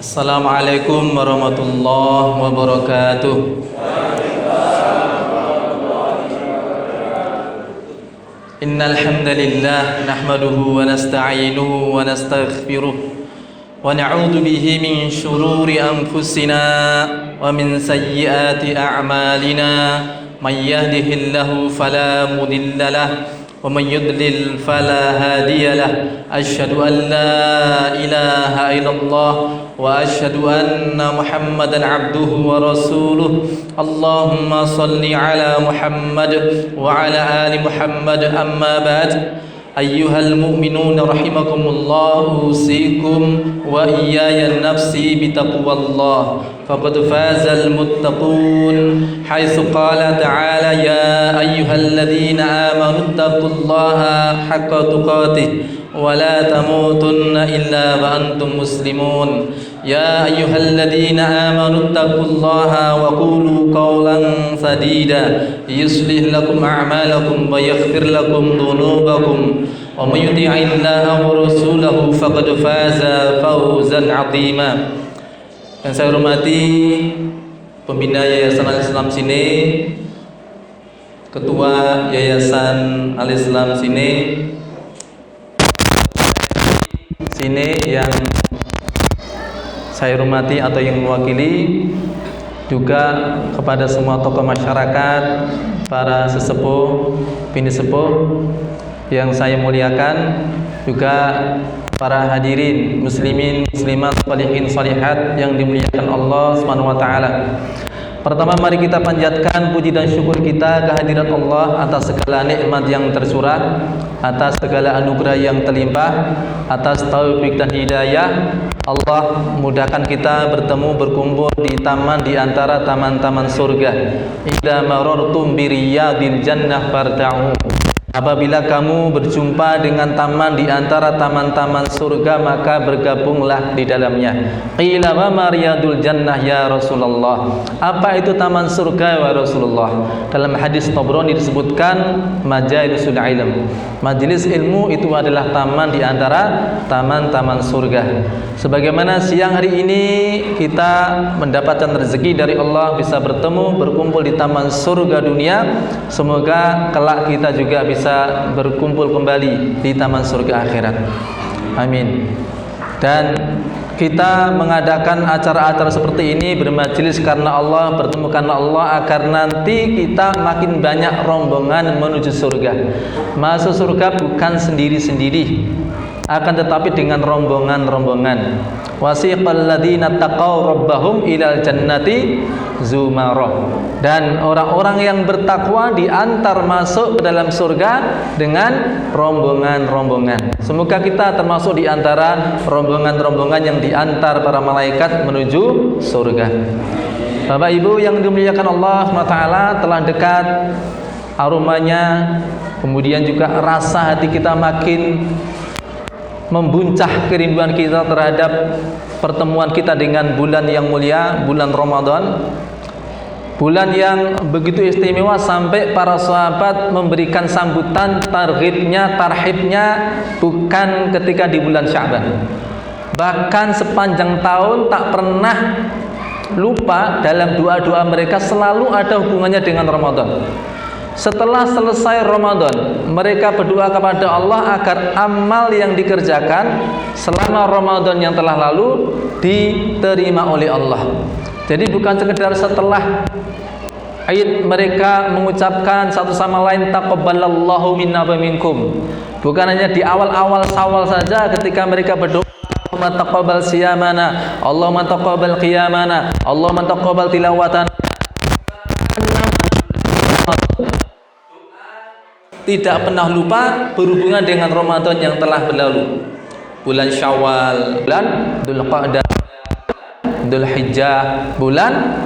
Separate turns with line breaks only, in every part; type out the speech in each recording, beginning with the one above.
Assalamualaikum warahmatullahi wabarakatuh. Innal hamdalillah nahmaduhu wa nasta'inuhu wa nastaghfiruh wa na'udzu bihi min shururi anfusina wa min sayyiati a'malina. May yahdihillahu fala mudilla lahu wa man yudlil fala hadiya lahu. Asyhadu an la ilaha illallah wa asyhadu anna Muhammadan abduhu wa rasuluh. Allahumma salli ala Muhammad wa ala ali Muhammad. Amma ba'd. Ayyuhal mu'minun rahimakumullah, usikum wa iyaya nafsi bitaqwallah, faqad fazal muttaqun. Haitsu qala ta'ala ya ayyuhalladzina amanu taqullaha haqqa tuqatih wa la tamutunna illa wa antum muslimun. Ya ayyuhalladzina amanu taqullaha wa qulu qawlan sadida yuslih lakum a'malakum wa yaghfir lakum dhunubakum wa may yuti'illaha wa rasulahu faqad faza fawzan 'azima. Yang saya hormati pembina Yayasan Al-Islam Sine, Ketua Yayasan Al-Islam Sine yang saya hormati atau yang mewakili, juga kepada semua tokoh masyarakat, para sesepuh, bini sepuh yang saya muliakan, juga para hadirin muslimin, muslimat, sholihin, sholihat yang dimuliakan Allah Subhanahu wa taala. Pertama, mari kita panjatkan puji dan syukur kita kehadirat Allah atas segala nikmat yang tercurah, atas segala anugerah yang terlimpah, atas taufik dan hidayah. Allah mudahkan kita bertemu, berkumpul di taman di antara taman-taman surga. Idza marartum bi riyadil jannah farta'u. Apabila kamu berjumpa dengan taman di antara taman-taman surga, maka bergabunglah di dalamnya. Qila wa ma riyadul jannah ya Rasulullah. Apa itu taman surga ya Rasulullah? Dalam hadis Tabrani disebutkan majalisul ilm. Majelis ilmu itu adalah taman di antara taman-taman surga. Sebagaimana siang hari ini kita mendapatkan rezeki dari Allah bisa bertemu, berkumpul di taman surga dunia, semoga kelak kita juga bisa berkumpul kembali di taman surga akhirat. Amin. Dan kita mengadakan acara-acara seperti ini, bermajelis karena Allah, bertemu karena Allah, agar nanti kita makin banyak rombongan menuju surga. Masuk surga bukan sendiri-sendiri, akan tetapi dengan rombongan-rombongan. Wasiqal ladzina taqaw rabbahum ilal jannati zumarah. Dan orang-orang yang bertakwa diantar masuk ke dalam surga dengan rombongan-rombongan. Semoga kita termasuk di antara rombongan-rombongan yang diantar para malaikat menuju surga. Bapak Ibu yang dimuliakan Allah SWT, telah dekat aromanya, kemudian juga rasa hati kita makin membuncah kerinduan kita terhadap pertemuan kita dengan bulan yang mulia, bulan Ramadan. Bulan yang begitu istimewa sampai para sahabat memberikan sambutan targhibnya, tarhibnya bukan ketika di bulan Sya'ban. Bahkan sepanjang tahun tak pernah lupa dalam doa-doa mereka selalu ada hubungannya dengan Ramadan. Setelah selesai Ramadan, mereka berdoa kepada Allah agar amal yang dikerjakan selama Ramadan yang telah lalu diterima oleh Allah. Jadi bukan sekedar setelah Aid mereka mengucapkan satu sama lain taqabbalallahu minna wa minkum. Bukan hanya di awal-awal Syawal saja ketika mereka berdoa, Allahumma taqabbal siyamana, Allahumma taqabbal qiyamana, Allahumma taqabbal tilawatana. Tidak pernah lupa berhubungan dengan Ramadan yang telah berlalu. Bulan Syawal, bulan Dzulqa'dah, Dzulhijjah, bulan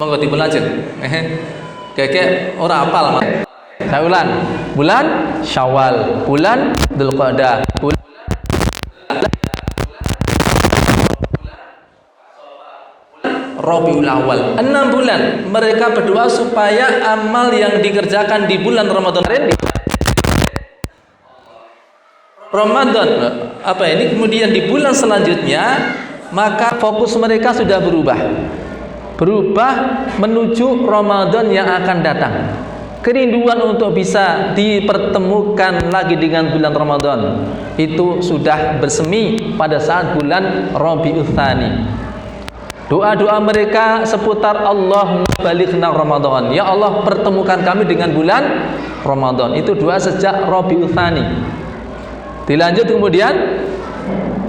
monggo dipun lanjut. Keke ora apal Mas. Saya ulang. Bulan Syawal, bulan Dzulqa'dah, bulan Rabiul Awal. 6 bulan mereka berdoa supaya amal yang dikerjakan di bulan Ramadan ini Ramadan ini kemudian di bulan selanjutnya, maka fokus mereka sudah berubah menuju Ramadan yang akan datang. Kerinduan untuk bisa dipertemukan lagi dengan bulan Ramadan itu sudah bersemi pada saat bulan Rabiul Tsani. Doa-doa mereka seputar Allahumma balighna Ramadan, ya Allah pertemukan kami dengan bulan Ramadan. Itu doa sejak Rabiul Tsani. Dilanjut kemudian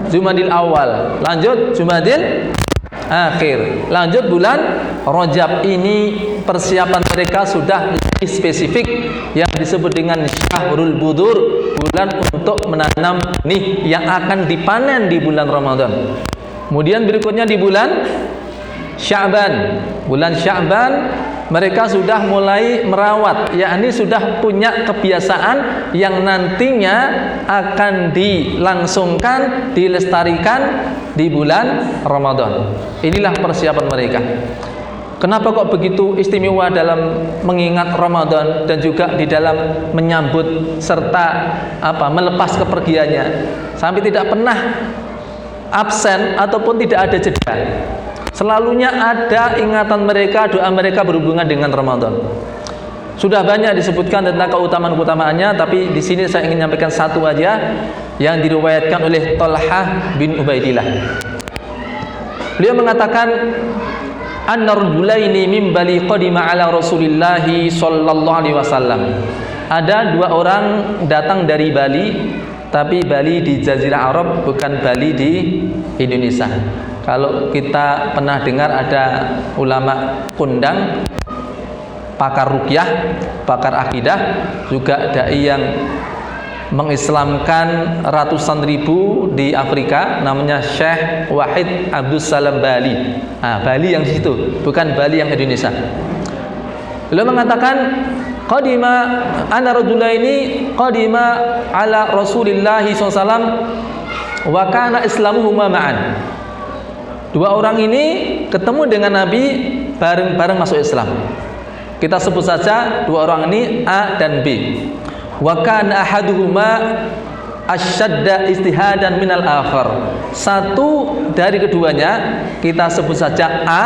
Jumadil Awal, lanjut Jumadil Akhir, lanjut bulan Rajab. Ini persiapan mereka sudah lebih spesifik yang disebut dengan Syahrul Budur, bulan untuk menanam nih yang akan dipanen di bulan Ramadan. Kemudian berikutnya di bulan Sya'ban. Bulan Sya'ban mereka sudah mulai merawat, yakni sudah punya kebiasaan yang nantinya akan dilangsungkan, dilestarikan di bulan Ramadan. Inilah persiapan mereka. Kenapa kok begitu istimewa dalam mengingat Ramadan dan juga di dalam menyambut serta melepas kepergiannya, sampai tidak pernah absen ataupun tidak ada jeda. Selalunya ada ingatan mereka, doa mereka berhubungan dengan Ramadan. Sudah banyak disebutkan tentang keutamaan-keutamaannya, tapi di sini saya ingin menyampaikan satu aja yang diriwayatkan oleh Thalhah bin Ubaidillah. Beliau mengatakan, "An-rajulaini min Bali qadima ala Rasulillah sallallahu alaihi wasallam." Ada dua orang datang dari Bali, tapi Bali di Jazirah Arab, bukan Bali di Indonesia. Kalau kita pernah dengar ada ulama kondang, pakar ruqyah, pakar akidah, juga dai yang mengislamkan ratusan ribu di Afrika, namanya Syekh Wahid Abdus Salam Bali. Bali yang di situ, bukan Bali yang Indonesia. Beliau mengatakan, qadima ana rajulaini qadima ala Rasulillah SAW wa kana islamuhuma ma'an. Dua orang ini ketemu dengan Nabi bareng-bareng masuk Islam. Kita sebut saja dua orang ini A dan B. Wa kana ahaduhuma asyadda istihadan minal akhar. Satu dari keduanya, kita sebut saja A,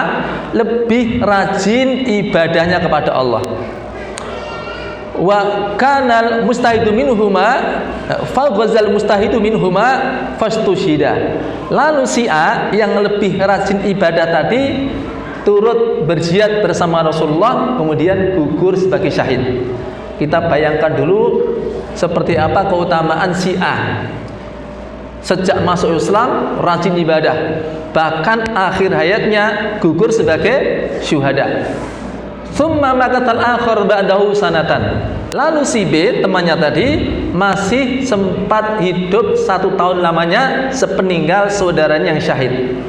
lebih rajin ibadahnya kepada Allah. Wa kanal mustahidu minhuma faghazal mustahidu minhuma fastushida. Lalu si A yang lebih rajin ibadah tadi turut berjihad bersama Rasulullah, kemudian gugur sebagai syahid. Kita bayangkan dulu seperti apa keutamaan si A. Sejak masuk Islam rajin ibadah, bahkan akhir hayatnya gugur sebagai syuhada. Tsumma makatal akhir ba'dahu sanatan. Lalu si B, temannya tadi, masih sempat hidup 1 tahun lamanya sepeninggal saudaranya yang syahid.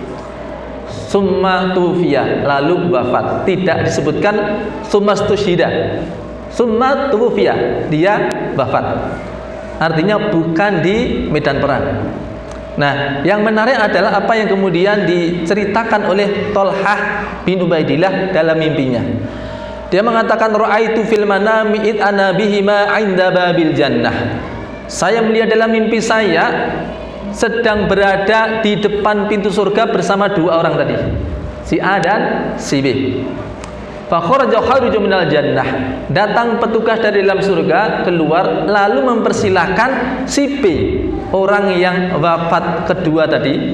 Tsumma tufiya, lalu wafat. Tidak disebutkan tsumma stusyhida. Tsumma tufiya, dia wafat. Artinya bukan di medan perang. Nah, yang menarik adalah apa yang kemudian diceritakan oleh Thalhah bin Ubaidillah dalam mimpinya. Dia mengatakan, ra'aitu fil manami id ana bihima 'inda babil jannah. Saya melihat dalam mimpi saya sedang berada di depan pintu surga bersama dua orang tadi, si A dan si B. Fa kharaja khariju minal jannah. Datang petugas dari dalam surga keluar lalu mempersilahkan si B, orang yang wafat kedua tadi,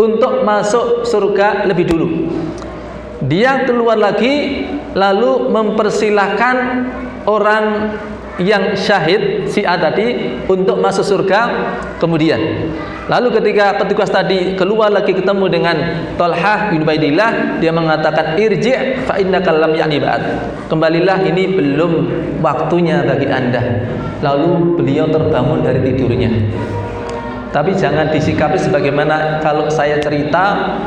untuk masuk surga lebih dulu. Dia keluar lagi lalu mempersilahkan orang yang syahid si A tadi untuk masuk surga kemudian. Lalu ketika petugas tadi keluar lagi ketemu dengan Thalhah bin Ubaidillah, dia mengatakan, irji' fa innaka lam ya'ni ba'd. Kembalilah, ini belum waktunya bagi Anda. Lalu beliau terbangun dari tidurnya. Tapi jangan disikapi sebagaimana kalau saya cerita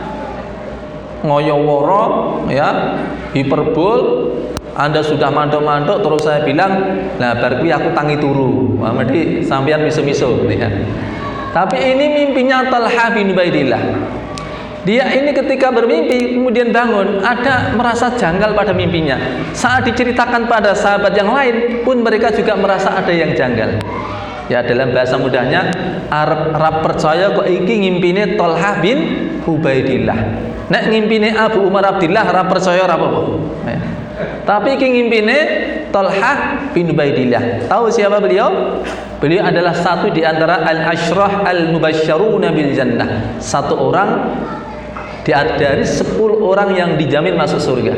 ngoyoworo, ya, hiperbol. Anda sudah mandok-mandok terus saya bilang, nah barku aku tangi turu. Wah, mesti sampean miso-miso, ya. Tapi ini mimpinya Thalhah bin Ubaidillah. Dia ini ketika bermimpi kemudian bangun, ada merasa janggal pada mimpinya. Saat diceritakan pada sahabat yang lain pun mereka juga merasa ada yang janggal. Ya dalam bahasa mudahnya Arab percaya kok iki ngimpine Thalhah bin Ubaidillah. Nek ngimpine Abu Umar Abdillah Arab percaya ora apa-apa. Ya. Tapi iki ngimpine Thalhah bin Ubaidillah. Tahu siapa beliau? Beliau adalah satu di antara al-asyrah al-mubasysyaruna bil jannah. Satu orang dari 10 orang yang dijamin masuk surga.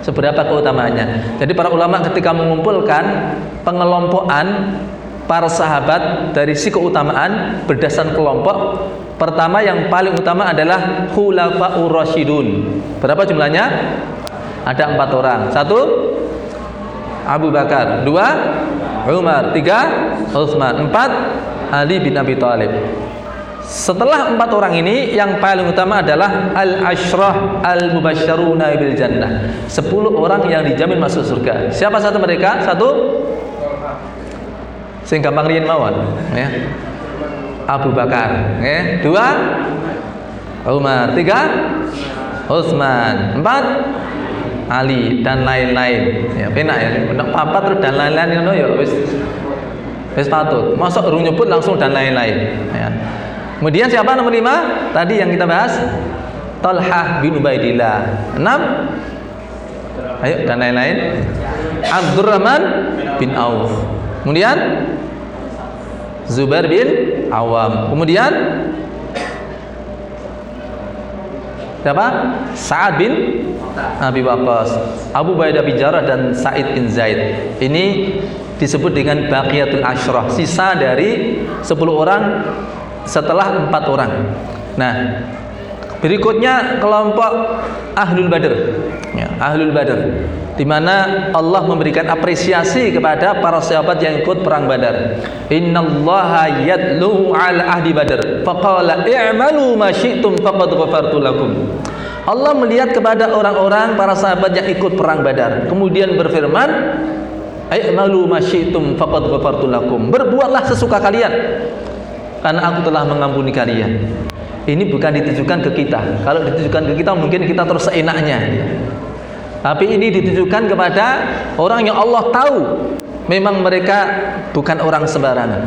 Seberapa keutamaannya. Jadi para ulama ketika mengumpulkan pengelompokan para sahabat dari si keutamaan berdasarkan kelompok, pertama yang paling utama adalah khulafaur rasyidun. Berapa jumlahnya? Ada 4 orang. 1 Abu Bakar, 2 Umar, 3 Utsman, 4 Ali bin Abi Thalib. Setelah 4 orang ini yang paling utama adalah al-asyrah al-mubasysyaruna bil jannah. 10 orang yang dijamin masuk surga. Siapa satu mereka? 1 sing gampang riyen mawon ya. Abu Bakar, ya. 2 Umar, 3 Utsman, 4 Ali dan lain-lain. Ya penak ya. Nek papat terus dan lain-lain ngono ya wis patut. Mosok urung nyebut langsung dan lain-lain ya. Kemudian siapa nomor 5? Tadi yang kita bahas Thalhah bin Ubaidillah. 6 ayo dan lain-lain. Abdurrahman bin Auf. Kemudian Zubair bin Awam. Kemudian siapa? Sa'ad bin Abi Waqqas, Abu Ubaidah bin Jarrah dan Sa'id bin Zaid. Ini disebut dengan baqiyatul asyrah, sisa dari 10 orang setelah 4 orang. Nah, berikutnya kelompok Ahlul Badr. Ya, Ahlul Badr, di mana Allah memberikan apresiasi kepada para sahabat yang ikut perang Badar. Innallaha yadlu ala ahdi Badr faqala i'malu ma syi'tum faqad ghafartu lakum. Allah melihat kepada orang-orang para sahabat yang ikut perang Badar, kemudian berfirman, i'malu ma syi'tum faqad ghafartu lakum. Berbuatlah sesuka kalian karena aku telah mengampuni kalian. Ini bukan ditujukan ke kita. Kalau ditujukan ke kita mungkin kita terus seenaknya. Tapi ini ditujukan kepada orang yang Allah tahu memang mereka bukan orang sembarangan.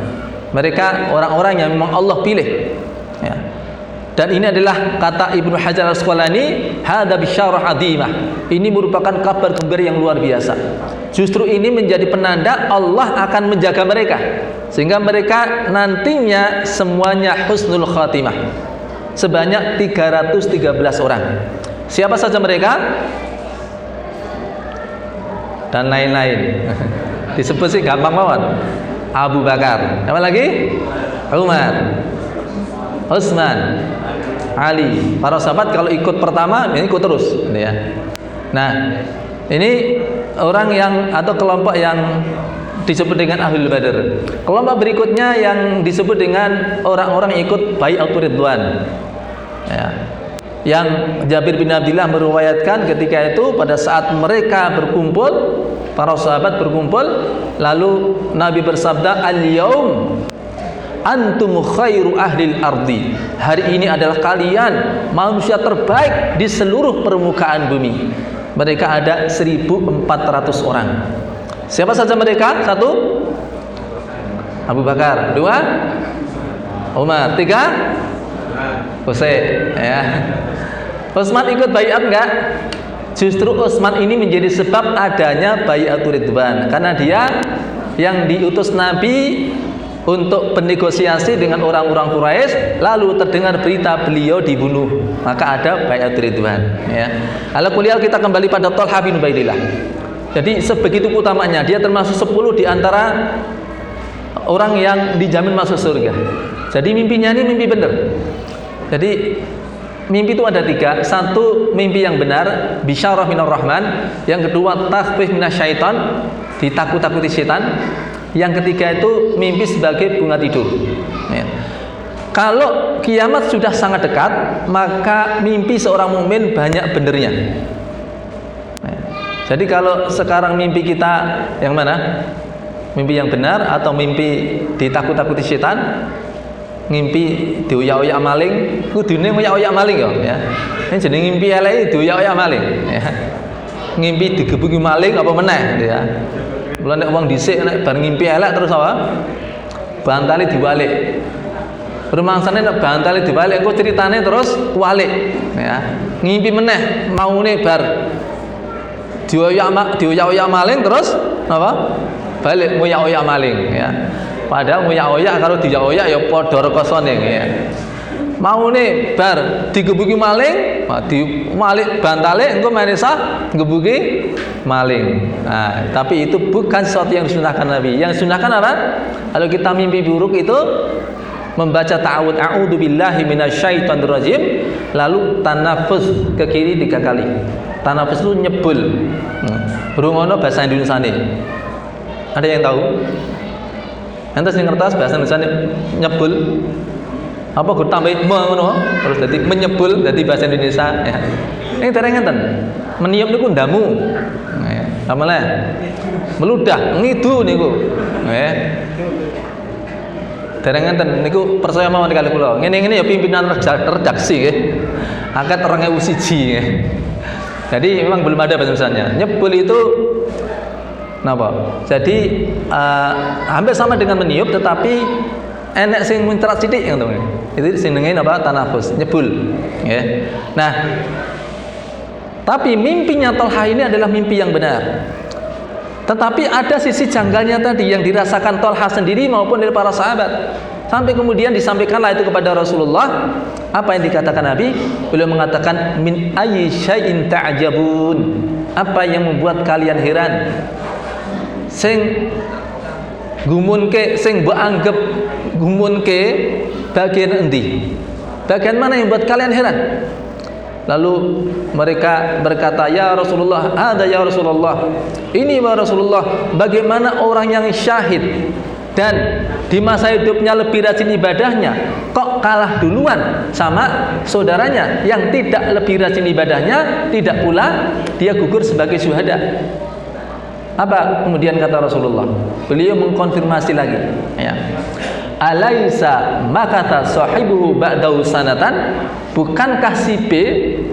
Mereka orang-orang yang memang Allah pilih. Ya. Dan ini adalah kata Ibnu Hajar Al-Asqalani, hadza bisyarah adimah. Ini merupakan kabar gembira yang luar biasa. Justru ini menjadi penanda Allah akan menjaga mereka sehingga mereka nantinya semuanya husnul khatimah. Sebanyak 313 orang. Siapa saja mereka? Dan lain-lain. Disebut sih gampang mawon. Abu Bakar. Apa lagi? Umar, Utsman, Ali. Para sahabat kalau ikut pertama, ini ikut terus, ya. Nah, ini orang yang atau kelompok yang disebut dengan Ahlul Badr. Kelompok berikutnya yang disebut dengan orang-orang yang ikut Bai'atur Ridwan. Ya. Yang Jabir bin Abdillah meriwayatkan ketika itu pada saat mereka berkumpul, para sahabat berkumpul, lalu Nabi bersabda, "Al-yaum antum khairu ahlil ardi." Hari ini adalah kalian manusia terbaik di seluruh permukaan bumi. Mereka ada 1400 orang. Siapa saja mereka? 1 Abu Bakar, 2 Umar, 3 Husain, ya. Utsman ikut baiat enggak? Justru Utsman ini menjadi sebab adanya Bai'atur Ridwan karena dia yang diutus Nabi untuk bernegosiasi dengan orang-orang Quraisy, lalu terdengar berita beliau dibunuh, maka ada Bai'atur Ridwan, ya. Ala kuliah kita kembali pada Thalhah bin Ubaidillah. Jadi sebegitu utamanya dia termasuk 10 di antara orang yang dijamin masuk surga. Jadi mimpinya ini mimpi benar. Jadi mimpi itu ada 3. 1 mimpi yang benar, bisyarah minar rahman. Yang kedua takhfif minasyaiton, ditakut-takuti setan. Yang ketiga itu mimpi sebagai bunga tidur, ya. Kalau kiamat sudah sangat dekat, maka mimpi seorang mukmin banyak benernya. Ya. Jadi kalau sekarang mimpi kita yang mana? Mimpi yang benar atau mimpi ditakut-takuti setan? Ngimpi dioyak-oyak maling, kudune ngoyak-oyak maling ya. Ini jenenge ngimpi elek dioyak-oyak maling, ya. Ngimpi digebuki maling apa meneh, ya. Mulane nek wong dhisik nek bar ngimpi elek terus apa? bantale diwalik. Rumangsane nek bantale diwalik engko ceritane terus walik ya. Ngimpi meneh maune bar dioyak-oyak maling terus apa? Balik ngoyak-oyak maling ya. Padahal ngoyak-oyak karo dioyak-oyak ya padha rekasane ya. Maune bar digebuki maling, diwalik bantale engko menisa gebuki maling. Nah, tapi itu bukan sesuatu yang disunahkan Nabi. Yang disunahkan apa? Kalau kita mimpi buruk itu membaca ta'awudz a'udzubillahi minasyaitonir rajim, lalu tanafus ke kiri 3 kali. Tanafus itu nyebul. Rungono bahasa Indonesiane. Ada yang tahu? Entes ning kertas bahasa Indonesiane nyebul. Apa gue tambahin ngono terus dadi menyebul dadi bahasa Indonesia ya. Ini dereng ngenten. Meniup niku ndamu. Nggih. Samale. Meludah ngidu niku. Nggih. Dereng ngenten niku percaya mawon kali kula. Ngene-ngene ya pimpinan redaksi nggih. Angkat 2001 nggih. Jadi memang belum ada bahasa Indonesianya. Nyebul itu napa? Jadi hampir sama dengan meniup tetapi enek sing muncrat sithik ngono. Itu jenenge apa? Tanafus, nyebul. Ya. Nah, tapi mimpinya Thalha ini adalah mimpi yang benar. Tetapi ada sisi janggalnya tadi yang dirasakan Thalha sendiri maupun dari para sahabat. Sampai kemudian disampaikanlah itu kepada Rasulullah. Apa yang dikatakan Nabi? Beliau mengatakan min ayyi syai'in ta'jabun. Apa yang membuat kalian heran? Sing gumunke sing mbok anggap gumunke bagian endi? Bagian mana yang buat kalian heran? Lalu mereka berkata, ya Rasulullah, ada ya Rasulullah. Ini ya Rasulullah, bagaimana orang yang syahid dan di masa hidupnya lebih rajin ibadahnya kok kalah duluan sama saudaranya yang tidak lebih rajin ibadahnya, tidak pula dia gugur sebagai syuhada. Apa kemudian kata Rasulullah? Beliau mengkonfirmasi lagi ya. Alaisa makata sahibuhu ba'dahu sanatan, bukankah si B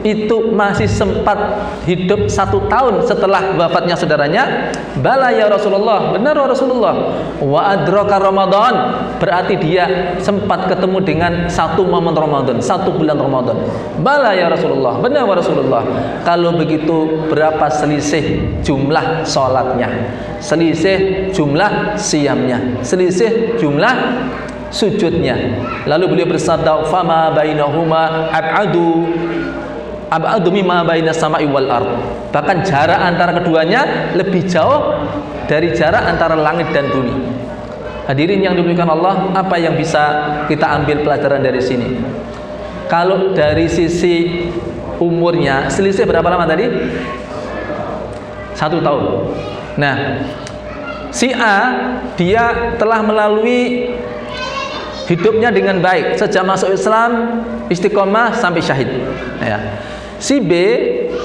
itu masih sempat hidup 1 tahun setelah wafatnya saudaranya? Bala ya Rasulullah, benar ya Rasulullah. Wa adraka Ramadan, berarti dia sempat ketemu dengan 1 momen Ramadan, 1 bulan Ramadan. Bala ya Rasulullah, benar ya Rasulullah. Kalau begitu berapa selisih jumlah sholatnya, selisih jumlah siamnya, selisih jumlah sujudnya. Lalu beliau bersabda, fama bainahuma ab'adu mimma bainas sama'i wal ard. Bahkan jarak antara keduanya lebih jauh dari jarak antara langit dan bumi. Hadirin yang dimuliakan Allah, apa yang bisa kita ambil pelajaran dari sini? Kalau dari sisi umurnya, selisih berapa lama tadi? 1 tahun. Nah, si A dia telah melalui hidupnya dengan baik sejak masuk Islam, istiqomah sampai syahid ya. Si B,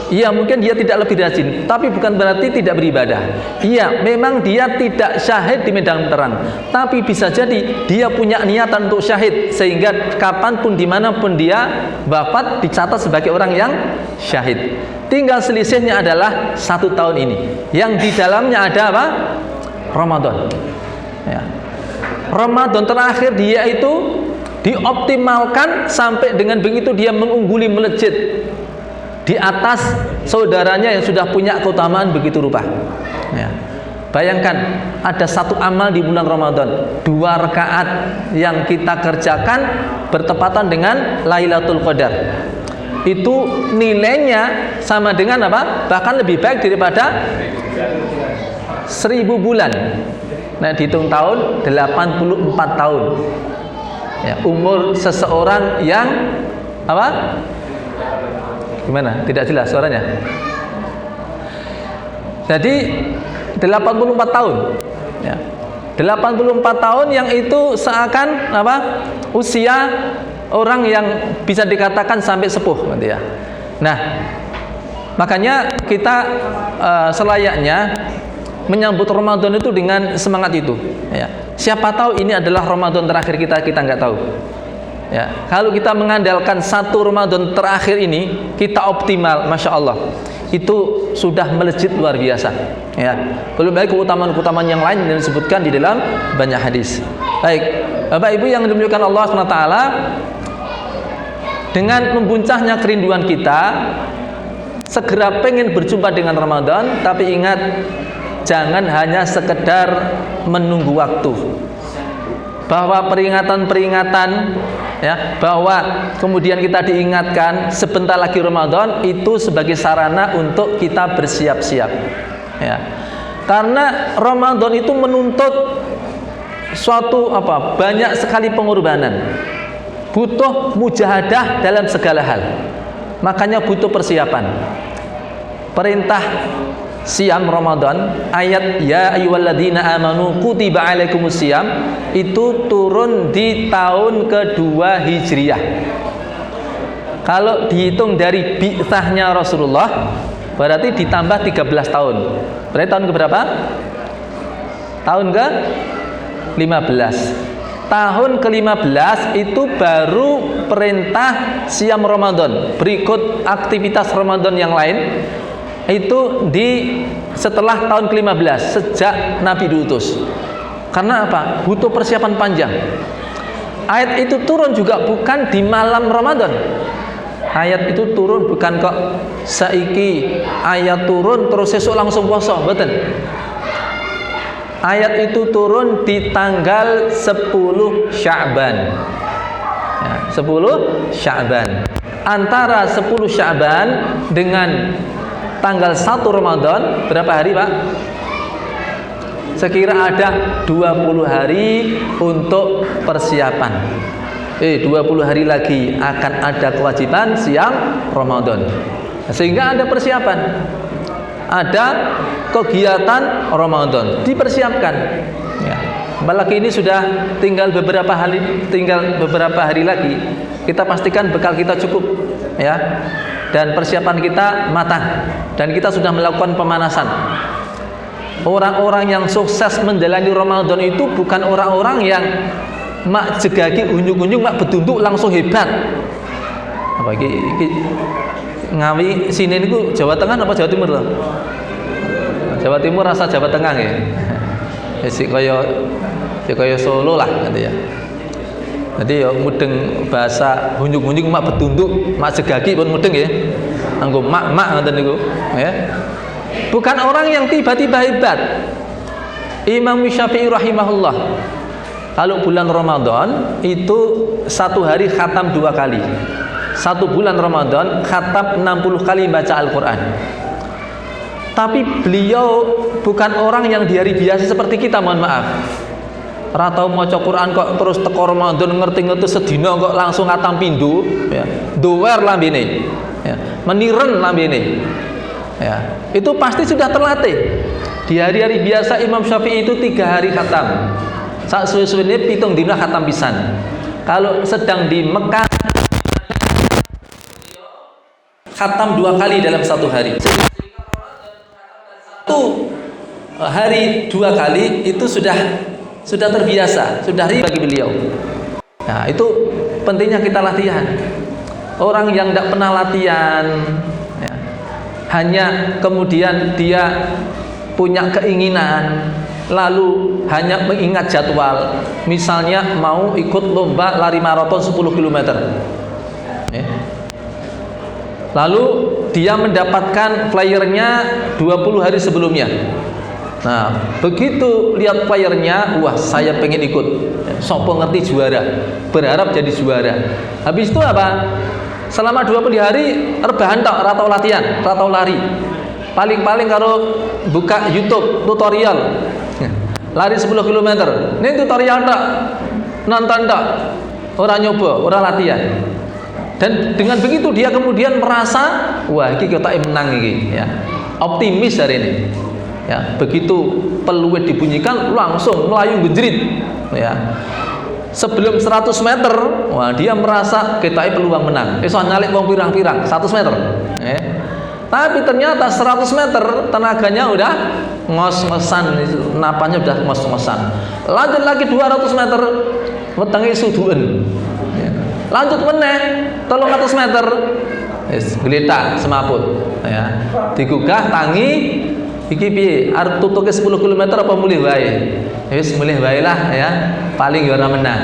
ya mungkin dia tidak lebih rajin, tapi bukan berarti tidak beribadah. Iya, memang dia tidak syahid di medan perang, tapi bisa jadi dia punya niatan untuk syahid, sehingga kapanpun dimanapun dia wafat dicatat sebagai orang yang syahid. Tinggal selisihnya adalah 1 tahun ini, yang di dalamnya ada apa? Ramadan ya. Ramadan terakhir dia itu dioptimalkan sampai dengan begitu dia mengungguli melejit di atas saudaranya yang sudah punya keutamaan begitu rupa ya. Bayangkan ada 1 amal di bulan Ramadan, 2 rakaat yang kita kerjakan bertepatan dengan Lailatul Qadar. Itu nilainya sama dengan apa? Bahkan lebih baik daripada 1000 bulan. Nah, dihitung tahun 84 tahun. Ya, umur seseorang yang apa? Gimana? Tidak jelas suaranya. Jadi 84 tahun. Ya. 84 tahun yang itu seakan apa? Usia orang yang bisa dikatakan sampai sepuh gitu ya. Nah, makanya kita selayaknya menyambut Ramadan itu dengan semangat itu ya. Siapa tahu ini adalah Ramadan terakhir kita nggak tahu ya. Kalau kita mengandalkan 1 Ramadan terakhir ini kita optimal, Masya Allah, itu sudah melejit luar biasa ya. Belum lagi keutamaan-keutamaan yang lain yang disebutkan di dalam banyak hadis. Baik, Bapak Ibu yang dimuliakan Allah SWT, dengan membuncahnya kerinduan kita segera pengen berjumpa dengan Ramadan, tapi ingat, jangan hanya sekedar menunggu waktu, bahwa peringatan-peringatan ya, bahwa kemudian kita diingatkan sebentar lagi Ramadan, itu sebagai sarana untuk kita bersiap-siap ya. Karena Ramadan itu menuntut suatu banyak sekali pengorbanan, butuh mujahadah dalam segala hal, makanya butuh persiapan. Perintah siam Ramadan, ayat ya ayyuhalladzina amanu kutiba alaikumusiyam, itu turun di tahun kedua Hijriah. Kalau dihitung dari bi'tsahnya Rasulullah, berarti ditambah 13 tahun. Berarti tahun keberapa? Tahun ke 15. Tahun ke-15 itu baru perintah siam Ramadan. Berikut aktivitas Ramadan yang lain itu setelah tahun ke-15 sejak Nabi diutus. Karena apa? Butuh persiapan panjang. Ayat itu turun juga bukan di malam Ramadan. Ayat itu turun bukan kok saiki ayat turun terus esok langsung puasa, mboten. Ayat itu turun di tanggal 10 Sya'ban ya, 10 Sya'ban. Antara 10 Sya'ban dengan tanggal 1 Ramadan berapa hari, Pak? Sekira ada 20 hari untuk persiapan. 20 hari lagi akan ada kewajiban siam Ramadan. Sehingga ada persiapan, ada kegiatan Ramadan, dipersiapkan ya. Apalagi ini sudah tinggal beberapa hari lagi, kita pastikan bekal kita cukup ya, dan persiapan kita matang, dan kita sudah melakukan pemanasan. Orang-orang yang sukses menjalani Ramadan itu bukan orang-orang yang mak jegagi unjuk-unjuk mak bedunduk langsung hebat. Apa iki Ngawi sini niku Jawa Tengah apa Jawa Timur loh? Jawa Timur rasa Jawa Tengah ya. Sik kaya Solo lah gitu ya. Jadi ya mudeng bahasa hunjuk-hunjuk mak bedunduk, mak jegagi pun mudeng ya. Anggo mak ngoten niku ya. Bukan orang yang tiba-tiba hebat. Imam Syafi'i rahimahullah, kalau bulan Ramadan itu satu hari khatam 2 kali. Satu bulan Ramadan khatam 60 kali baca Al-Quran. Tapi beliau bukan orang yang di hari biasa seperti kita, mohon maaf. Ratau maca Quran kok terus teko Ramadan ngerti-ngerti sedina kok langsung khatam pindho ya. Dower lambene. Ya. Meniren lambene. Ya. Itu pasti sudah terlatih. Di hari-hari biasa Imam Syafi'i itu 3 hari khatam. Sak suwe-suwene 7 dina khatam pisan. Kalau sedang di Mekah khatam 2 kali dalam satu hari. Satu hari 2 kali itu sudah terbiasa, sudah bagi beliau. Nah, itu pentingnya kita latihan. Orang yang tidak pernah latihan ya, hanya kemudian dia punya keinginan lalu hanya mengingat jadwal, misalnya mau ikut lomba lari maraton 10 km ya. Lalu dia mendapatkan flyernya 20 hari sebelumnya. Nah, begitu lihat flyernya, wah saya pengen ikut. Sopo ngerti juara, berharap jadi juara. Habis itu apa? Selama 20 hari rebahan tok, ratau latihan, ratau lari. Paling-paling kalau buka YouTube tutorial lari 10 km. Ini tutorial tok, nonton tok, ora nyoba, ora latihan. Dan dengan begitu dia kemudian merasa, wah iki kita menang iki ya. Optimis hari ini. Ya, begitu peluit dibunyikan langsung melayu genjrit ya. Sebelum 100 meter, wah dia merasa kita peluang menang. Iso nyalik wong pirang-pirang 100 meter. Ya. Tapi ternyata 100 meter tenaganya udah ngos-ngosan, napanya udah ngos-ngosan. Lanjut lagi 200 meter, wetenge suduen. Ya. Lanjut meneh 300 meter, geletak semaput ya. Digugah tangi iki piye arep tutuke 10 km apa mulih wae? Wis mulih wae lah ya, paling ya ora menang.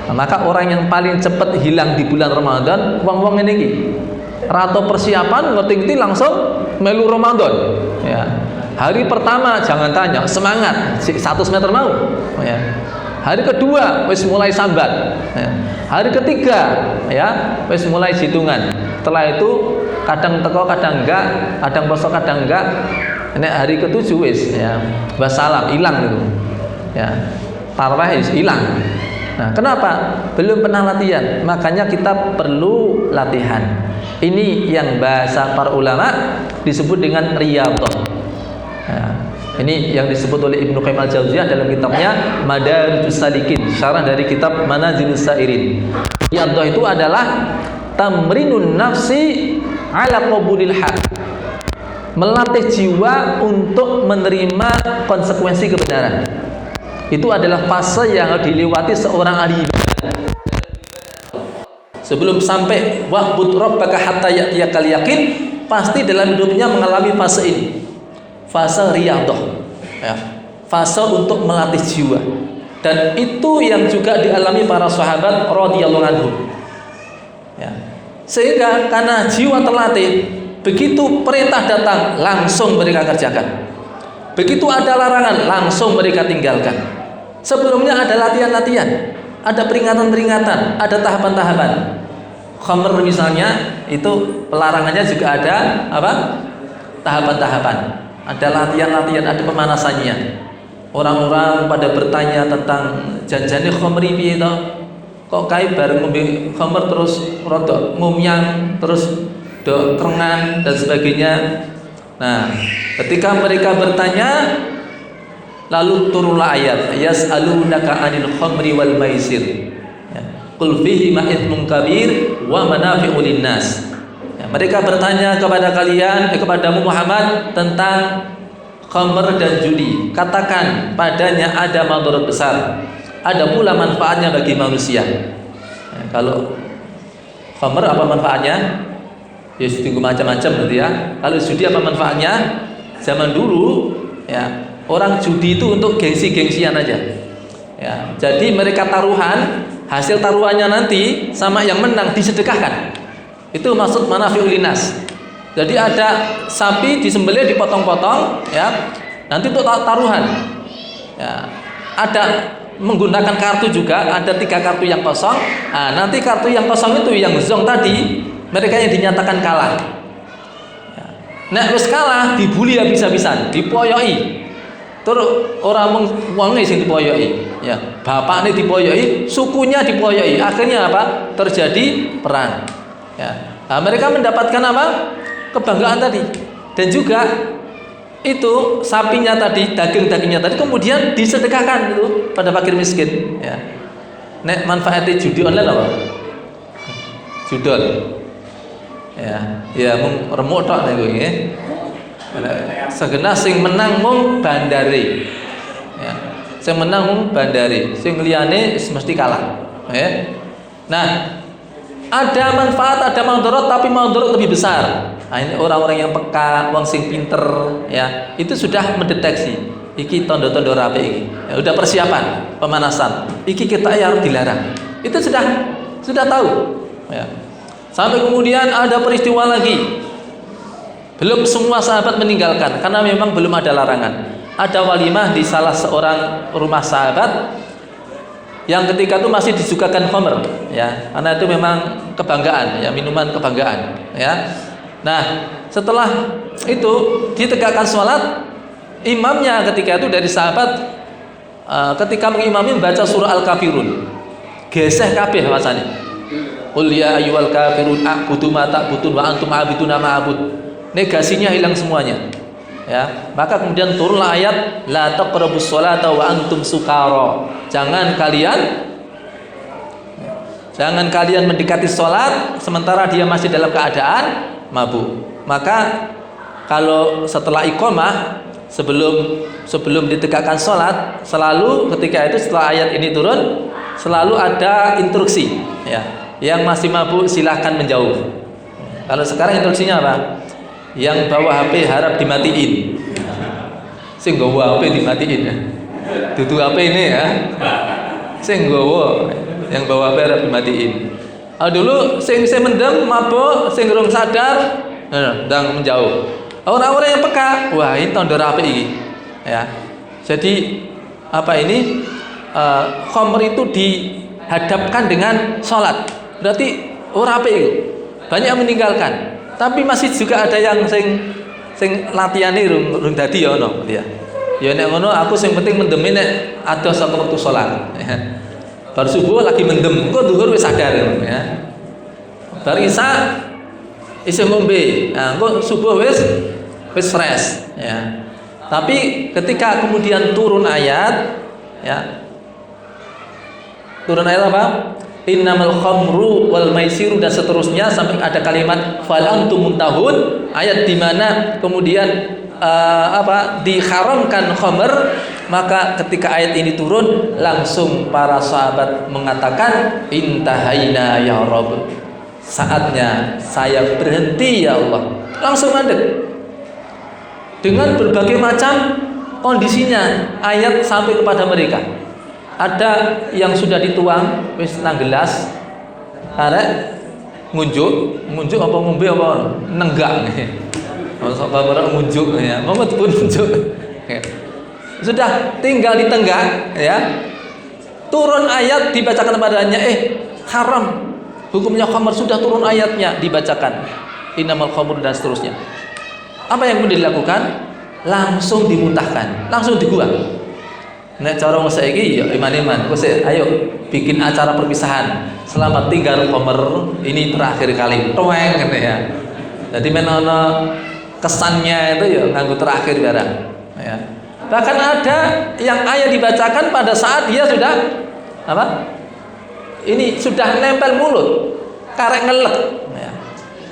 Nah, maka orang yang paling cepat hilang di bulan Ramadan wong-wong ngene iki. Rato persiapan ngerti-ngerti langsung melu Ramadan ya. Hari pertama jangan tanya, semangat 100 meter mau ya. Hari kedua wis mulai sambat ya. Hari ketiga ya wis mulai hitungan. Setelah itu kadang teko kadang enggak, kadang poso kadang enggak. Nek hari ketujuh wis ya wassalam hilang itu ya, tarawih hilang. Nah, kenapa? Belum pernah latihan, makanya kita perlu latihan. Ini yang bahasa para ulama disebut dengan riyadhah. Nah, ini yang disebut oleh Ibnu Qayyim al-Jauziyah dalam kitabnya Madarijus Salikin, syarah dari kitab Manazilus Sairin. Riyadhah itu adalah tamrinun nafsi ala qabulil haq. Melatih jiwa untuk menerima konsekuensi kebenaran. Itu adalah fase yang harus dilewati seorang ahli ibadah. Sebelum sampai wa'bud rabbaka hatta ya'tiyakal yaqin, pasti dalam hidupnya mengalami fase ini. Fase riyadhah. Ya. Fase untuk melatih jiwa. Dan itu yang juga dialami para sahabat radhiyallahu anhum. Ya. Sehingga karena jiwa terlatih, begitu perintah datang langsung mereka kerjakan. Begitu ada larangan langsung mereka tinggalkan. Sebelumnya ada latihan-latihan, ada peringatan-peringatan, ada tahapan-tahapan. Khamr misalnya itu pelarangannya juga ada apa? Tahapan-tahapan. Ada latihan-latihan, ada pemanasannya. Orang-orang pada bertanya tentang janjane khamri piye to? Kok kae bareng ngombe khamr terus rodok ngumyang, terus do kerengan dan sebagainya. Nah, ketika mereka bertanya, lalu turunlah ayat yas'alunaka 'anil khamri wal maisir. Ya. Qul fihi ma itsmun kabir wa manafi'u linnas. Ya, mereka bertanya kepada kalian, kepadamu Muhammad tentang khamr dan judi. Katakan padanya ada madarat besar, ada pula manfaatnya bagi manusia. Ya, kalau khamr apa manfaatnya? Ya tunggu macam-macam nanti ya. Kalau judi apa manfaatnya? Zaman dulu ya orang judi itu untuk gengsi-gengsian aja. Ya, jadi mereka taruhan, hasil taruhannya nanti sama yang menang disedekahkan. Itu maksud manafi'ul linas. Jadi ada sapi disembelih dipotong-potong, ya, nanti untuk taruhan. Ya, ada menggunakan kartu juga, ada 3 kartu yang kosong. Nah, nanti kartu yang kosong itu yang zong tadi, mereka yang dinyatakan kalah. Ya. Nek wis kalah dibuli habis-habisan, dipoyoki. Terus orang wonge sing dipoyoki, ya. Bapakne dipoyoki, sukunya dipoyoki. Akhirnya apa? Terjadi perang. Ya. Nah, mereka mendapatkan apa? Kebanggaan tadi. Dan juga itu sapinya tadi, daging-dagingnya tadi kemudian disedekahkan itu pada fakir miskin, ya. Nek manfaatnya judi online apa? Judol. Ya mung remuk tok niku nggih. Segenah sing menang mung bandare. Ya. Sing menang mung bandare, sing liyane mesti kalah. Ya. Nah, ada manfaat, ada madarat, tapi madarat lebih besar. Nah, ini orang-orang yang peka, wong sing pinter, ya, itu sudah mendeteksi. Iki tondo-tondo rapi iki. Ya, udah persiapan, pemanasan. Iki kita harus dilarang. Itu sudah tahu. Ya. Sampai kemudian ada peristiwa lagi. Belum semua sahabat meninggalkan karena memang belum ada larangan. Ada walimah di salah seorang rumah sahabat yang ketika itu masih disukakan khamr, ya, karena itu memang kebanggaan, ya, minuman kebanggaan, ya. Nah, setelah itu ditegakkan sholat, imamnya ketika itu dari sahabat ketika mengimami membaca surah Al-Kafirun, geseh kabeh wasane. Qul ya ayyuhal kafirun a'budu ma ta'budun wa antum 'abiduna ma a'bud. Negasinya hilang semuanya. Ya, maka kemudian turunlah ayat la taqrabus sholata wa antum sukara. Jangan kalian mendekati sholat sementara dia masih dalam keadaan mabuk. Maka kalau setelah iqamah sebelum ditegakkan sholat, selalu ketika itu setelah ayat ini turun selalu ada instruksi, ya. Yang masih mabuk silahkan menjauh. Kalau sekarang instruksinya apa? Yang bawa HP harap dimatiin. Sing nggawa HP dimatiin ya. Dudu HP ini ya. Sing nggawa yang bawa HP harus dimatiin. Dulu sing mendem mabuk, sing urung sadar, ndang menjauh. Orang-orang yang peka, wah ini tandor apik iki. Ya. Jadi apa ini? Khamr itu dihadapkan dengan sholat. Berarti ora apik itu. Banyak yang meninggalkan. Tapi masih juga ada yang sing latihane urung dadi ya ono, ya. Ya nek ngono aku sing penting mendem nek ada saka wektu sholat. Ya. Bar subuh lagi mendem, kok zuhur wis sadar ya. Bar isya isih ngombe. Nah, kok subuh wis fresh ya. Tapi ketika kemudian turun ayat ya. Turun ayat apa? Innamal khamru wal maisiru dan seterusnya sampai ada kalimat fal antum muntahun, ayat di mana kemudian diharamkan khamr. Maka ketika ayat ini turun, langsung para sahabat mengatakan intahaina ya Rabb, saatnya saya berhenti ya Allah. Langsung mandek dengan berbagai macam kondisinya. Ayat sampai kepada mereka, ada yang sudah dituang wis nang gelas arek ngunjuk apa ngombe apa nenggak masuk kamar ngunjuk ya Muhammad pun ngunjuk sudah tinggal di tengah ya, turun ayat dibacakan padanya haram hukumnya khamr, sudah turun ayatnya dibacakan innamal khamru dan seterusnya. Apa yang kemudian dilakukan? Langsung dimuntahkan, langsung dibuang. Nek cara wong saiki ya iman-iman, ayo bikin acara perpisahan. Selamat tinggal khamr, ini terakhir kali. Toeng gitu ya. Jadi menono kesannya itu ya nganggo terakhir barang ya. Bahkan ada yang ayat dibacakan pada saat dia sudah apa? Ini sudah nempel mulut, karek ngelek ya.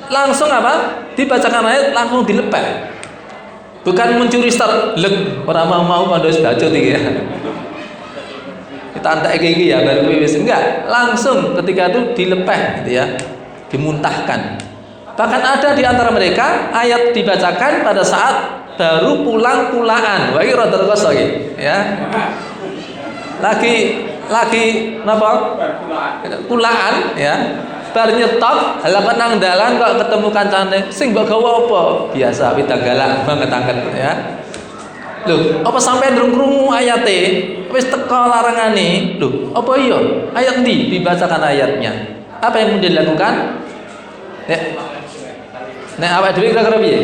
Langsung apa? Dibacakan ayat langsung dilepek. Bukan mencuri start lek orang mau pandos bacot iki ya. Kita antek iki ya baru wis enggak, langsung ketika itu dilepeh gitu ya, dimuntahkan. Bahkan ada di antara mereka ayat dibacakan pada saat baru pulang-pulaan. Wa iradul qasai ya. Lagi napa? Pulaan ya. Bar nyetop, halapan nang dalan kok ketemu kancane sing mbok gawa apa? Biasa pitanggalan banget-banget ya. Loh, apa sampean durung krungu ayate? Wis teka larangane. Loh, apa iya? Ayat ndi dibacakan ayatnya? Apa yang kemudian dilakukan? Nek awake dhewe kira-kira piye?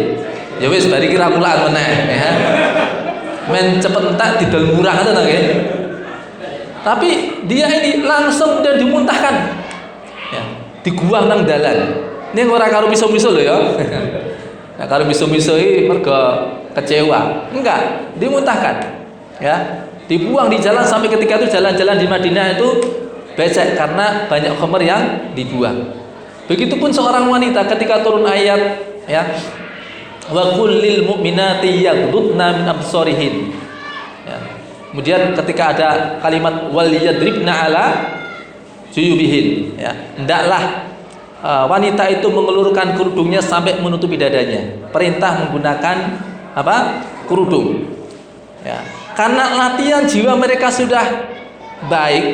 Ya wis bari kira kulaan meneh ya. Men cepet entek didol murah ngoten nggih. Tapi dia ini langsung dan dimuntahkan. Ya, diguang nang dalan. Ning ora karo miso-miso lho ya. Nah, karo miso-miso iki mergo kecewa. Enggak, dimuntahkan. Ya, dibuang di jalan sampai ketika itu jalan-jalan di Madinah itu becek karena banyak khamr yang dibuang. Begitupun seorang wanita ketika turun ayat ya, wa kullil mu'minati yaghdudna min absarihin. Ya. Kemudian ketika ada kalimat wal yadribna ala juyubihin ya, hendaklah wanita itu mengelurkan kerudungnya sampai menutupi dadanya. Perintah menggunakan apa? Kerudung. Ya. Karena latihan jiwa mereka sudah baik,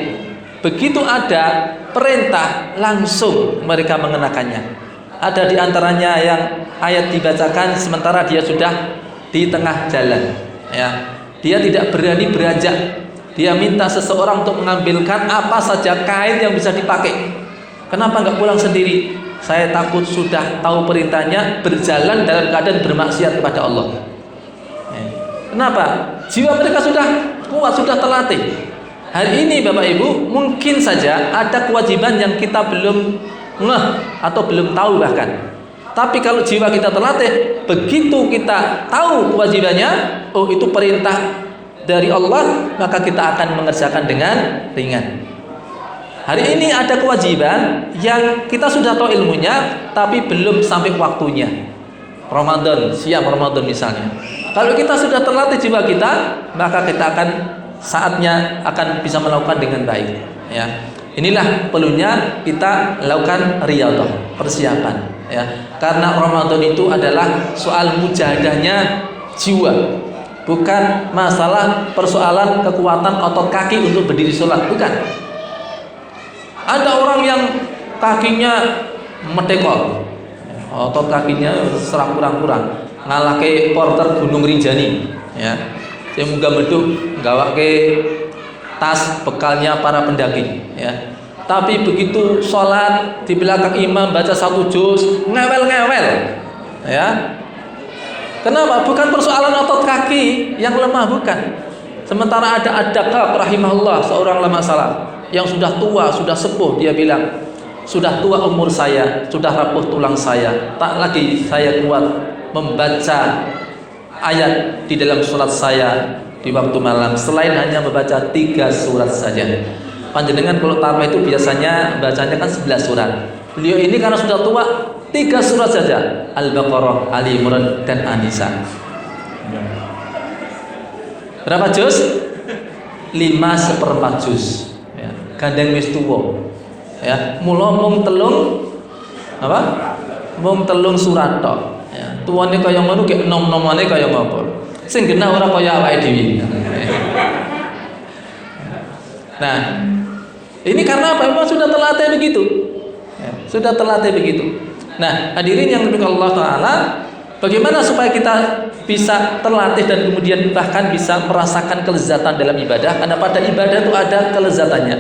begitu ada perintah langsung mereka mengenakannya. Ada di antaranya yang ayat dibacakan sementara dia sudah di tengah jalan ya. Dia tidak berani beranjak. Dia minta seseorang untuk mengambilkan apa saja kain yang bisa dipakai. Kenapa enggak pulang sendiri? Saya takut sudah tahu perintahnya berjalan dalam keadaan bermaksiat kepada Allah. Kenapa? Jiwa mereka sudah kuat, sudah terlatih. Hari ini Bapak Ibu mungkin saja ada kewajiban yang kita belum ngeh atau belum tahu bahkan. Tapi kalau jiwa kita terlatih, begitu kita tahu kewajibannya, oh itu perintah dari Allah, maka kita akan mengerjakan dengan ringan. Hari ini ada kewajiban yang kita sudah tahu ilmunya, tapi belum sampai waktunya. Ramadan, siap Ramadan misalnya. Kalau kita sudah terlatih jiwa kita, maka kita akan saatnya akan bisa melakukan dengan baik. Ya, inilah perlunya kita lakukan riyadhah, persiapan. Ya, karena Ramadan itu adalah soal mujahadahnya jiwa. bukan masalah persoalan kekuatan otot kaki untuk berdiri sholat, bukan. Ada orang yang kakinya medekol, otot kakinya serang kurang-kurang, ngalahke porter Gunung Rinjani, ya. Saya muga meduk gawake tas bekalnya para pendaki, ya. Tapi begitu sholat di belakang imam baca 1 juz, ngewel-ngewel, ya. Kenapa? Bukan persoalan otot kaki yang lemah, bukan. Sementara ada Ad-Dakak rahimahullah, seorang ulama salaf yang sudah tua, sudah sepuh, dia bilang, sudah tua umur saya, sudah rapuh tulang saya, tak lagi saya kuat membaca ayat di dalam surat saya di waktu malam selain hanya membaca 3 surat saja. Panjenengan kalau tarawih itu biasanya bacanya kan 11 surat. Beliau ini karena sudah tua 3 surat saja, Al-Baqarah, Ali Imran, dan An-Nisa. Berapa juz? 5/4 juz, ya. Gandeng wis tuwa, ya. Mula mung telung apa? Mung telung surat tok, ya. Tuwane kaya ngono gek nom-nomane kaya ngopo. Sing genah ora kaya awake dhewe. Nah, ini karena apa? Memang sudah terlatih begitu, ya. Sudah terlatih begitu. Nah, hadirin yang dimuliakan Allah Ta'ala, bagaimana supaya kita bisa terlatih dan kemudian bahkan bisa merasakan kelezatan dalam ibadah? Karena pada ibadah itu ada kelezatannya.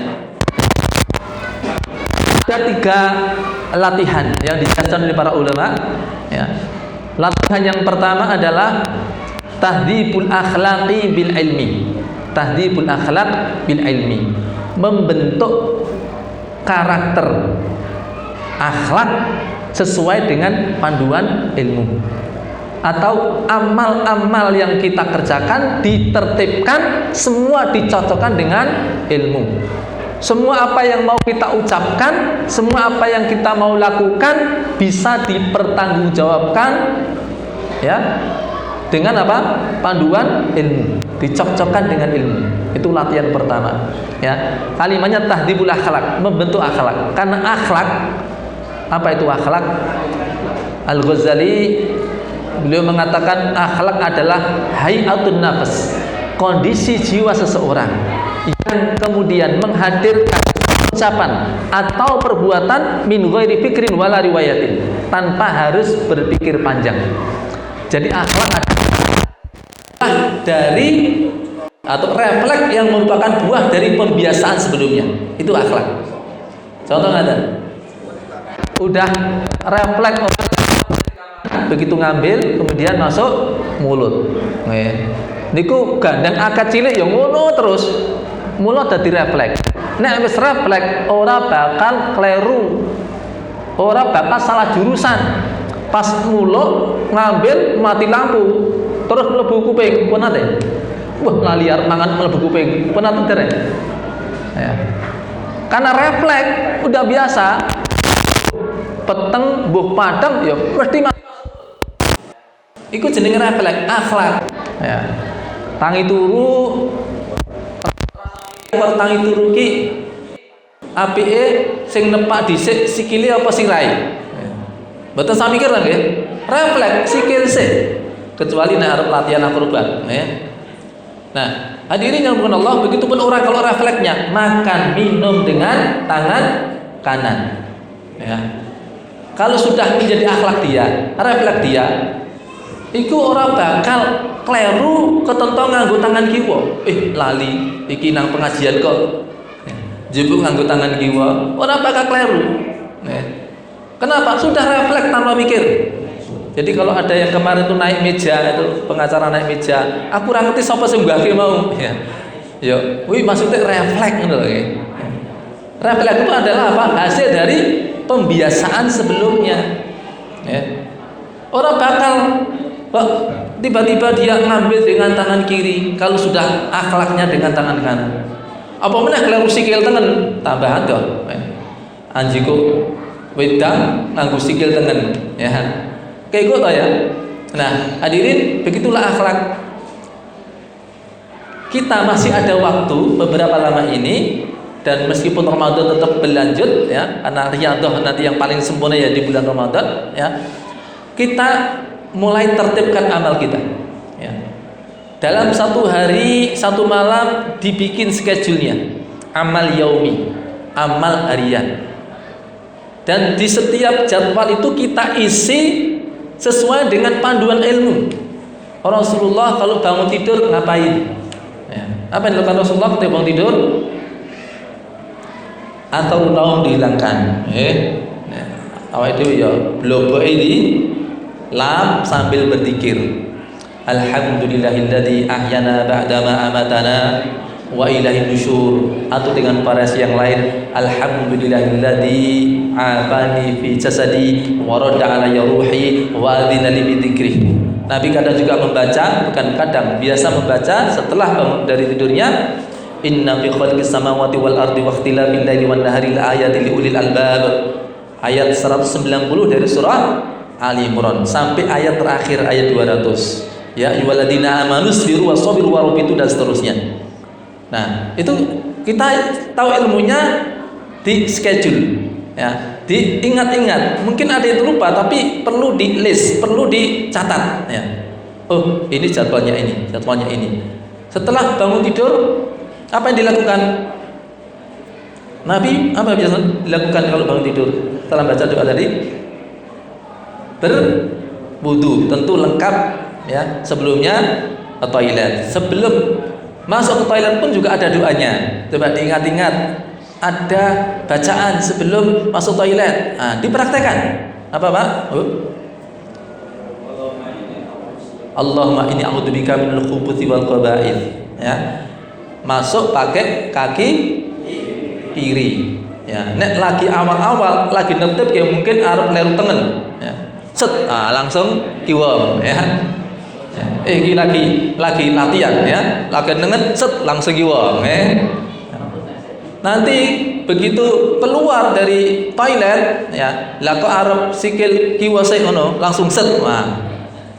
Ada 3 latihan yang dijelaskan oleh para ulama, ya. Latihan yang pertama adalah tahdhibul akhlaqi bil ilmi. Tahdhibul akhlaq bil ilmi, membentuk karakter akhlak sesuai dengan panduan ilmu, atau amal-amal yang kita kerjakan ditertibkan semua dicocokkan dengan ilmu. Semua apa yang mau kita ucapkan, semua apa yang kita mau lakukan bisa dipertanggungjawabkan, ya, dengan apa? Panduan ilmu, dicocokkan dengan ilmu. Itu latihan pertama, ya. Kalimatnya tahdhibul akhlak, membentuk akhlak. Karena akhlak, apa itu akhlak? Al-Ghazali beliau mengatakan akhlak adalah hayatun nafs, kondisi jiwa seseorang yang kemudian menghadirkan ucapan atau perbuatan min ghairi fikrin wala riwayatin, tanpa harus berpikir panjang. Jadi akhlak adalah dari atau refleks yang merupakan buah dari pembiasaan sebelumnya. Itu akhlak. Contoh ada, udah refleks begitu ngambil kemudian masuk mulut. Niku gandeng akad cilik ya ngono terus. Mulut dadi refleks. Nek wis refleks ora bakal kleru. Ora bakal salah jurusan. Pas mulut ngambil mati lampu terus mlebu kuping pun ate. Wah, lali arep mangan mlebu kuping. Pun ate dereng. Ya. Karena refleks udah biasa. Peteng mbuh padang ya mesti iku jenenge refleks akhlak, ya. Tangi turu tangi turu ki apike sing nepak dhisik sikile apa sirahe. Mboten sami mikir lho nggih. Refleks sikil sik. Kecuali nek arep latihan akrobat, ya. Nah, hadirin yang dimuliakan Allah, begitupun orang kalau refleksnya makan minum dengan tangan kanan, ya. Kalau sudah menjadi akhlak dia, refleks dia, iku orang bakal kleru ketentu nganggo tangan kiwa. Lali, iki nang pengajian kok jebuk nganggo tangan kiwa, orang bakal kleru. Kenapa? Sudah refleks tanpa mikir. Jadi kalau ada yang kemarin tuh naik meja, itu pengacara naik meja, aku ora ngerti sapa sing mbahke mau, ya. Yo, kuwi maksudnya refleks ngono lho. Refleks itu adalah apa? Hasil dari pembiasaan sebelumnya, ya. Orang bakal tiba-tiba dia ngambil dengan tangan kiri kalau sudah akhlaknya dengan tangan kanan. Apa meneh kleru sikil tengen tambah ado. Anjiku wedang nganggo sikil tengen, ya. Kayak gitu ya. Nah, hadirin, begitulah akhlak. Kita masih ada waktu beberapa lama ini, dan meskipun Ramadan tetap berlanjut, ya, karena riyadhah nanti yang paling sempurna ya di bulan Ramadan, ya. Kita mulai tertibkan amal kita, ya. dalam satu hari, satu malam dibikin schedule-nya, amal yaumi, amal harian. Dan di setiap jadwal itu kita isi sesuai dengan panduan ilmu. Rasulullah kalau bangun tidur ngapain? Ya. Apa yang dilakukan Rasulullah ketika bangun tidur? Atau naum dihilangkan. Awak itu ya bloboke di lam sambil berzikir. Alhamdulillahilladzi ahyana ba'dama amatana wa ilaihin nusyur. Atau dengan variasi yang lain, alhamdulillahilladzi afani fi jasadi wa radda alayya ruhi wa adzina li bi dzikrih. Nabi kadang juga membaca, bukan kadang, biasa membaca setelah bangun dari tidurnya, inna fi khalqis samawati wal ardi wa ikhtilafil laili wan nahari laayatil liulil albab. Ayat 190 dari surah Ali Imran sampai ayat terakhir ayat 200. Ya ayyuhalladzina amanu sabiru wasabiru warabitu dan seterusnya. Nah, itu kita tahu ilmunya di schedule, ya, diingat-ingat. Mungkin ada yang lupa, tapi perlu di list, perlu dicatat, ya. Oh, ini jadwalnya ini, jadwalnya ini. Setelah bangun tidur, apa yang dilakukan? Nabi apa biasa dilakukan kalau bangun tidur? Setelah baca doa tadi, berwudu, tentu lengkap, ya. Sebelumnya ke toilet. Sebelum masuk ke toilet pun juga ada doanya. Coba diingat-ingat. Ada bacaan sebelum masuk toilet. Nah, dipraktekkan. Apa, Pak? Allahumma inni a'udzubika minal khubuthi wal khaba'ith. Ya. Masuk pakai kaki kiri. Ya, nek lagi awal-awal lagi nertib ya mungkin arep leru tengen. Ya. Set, langsung kiwom, ya. Ini lagi latihan, ya, lagi nengen set langsung giwong, Nanti begitu keluar dari toilet, ya, lah kok arep sikil kiwa saya ngono langsung set, wah,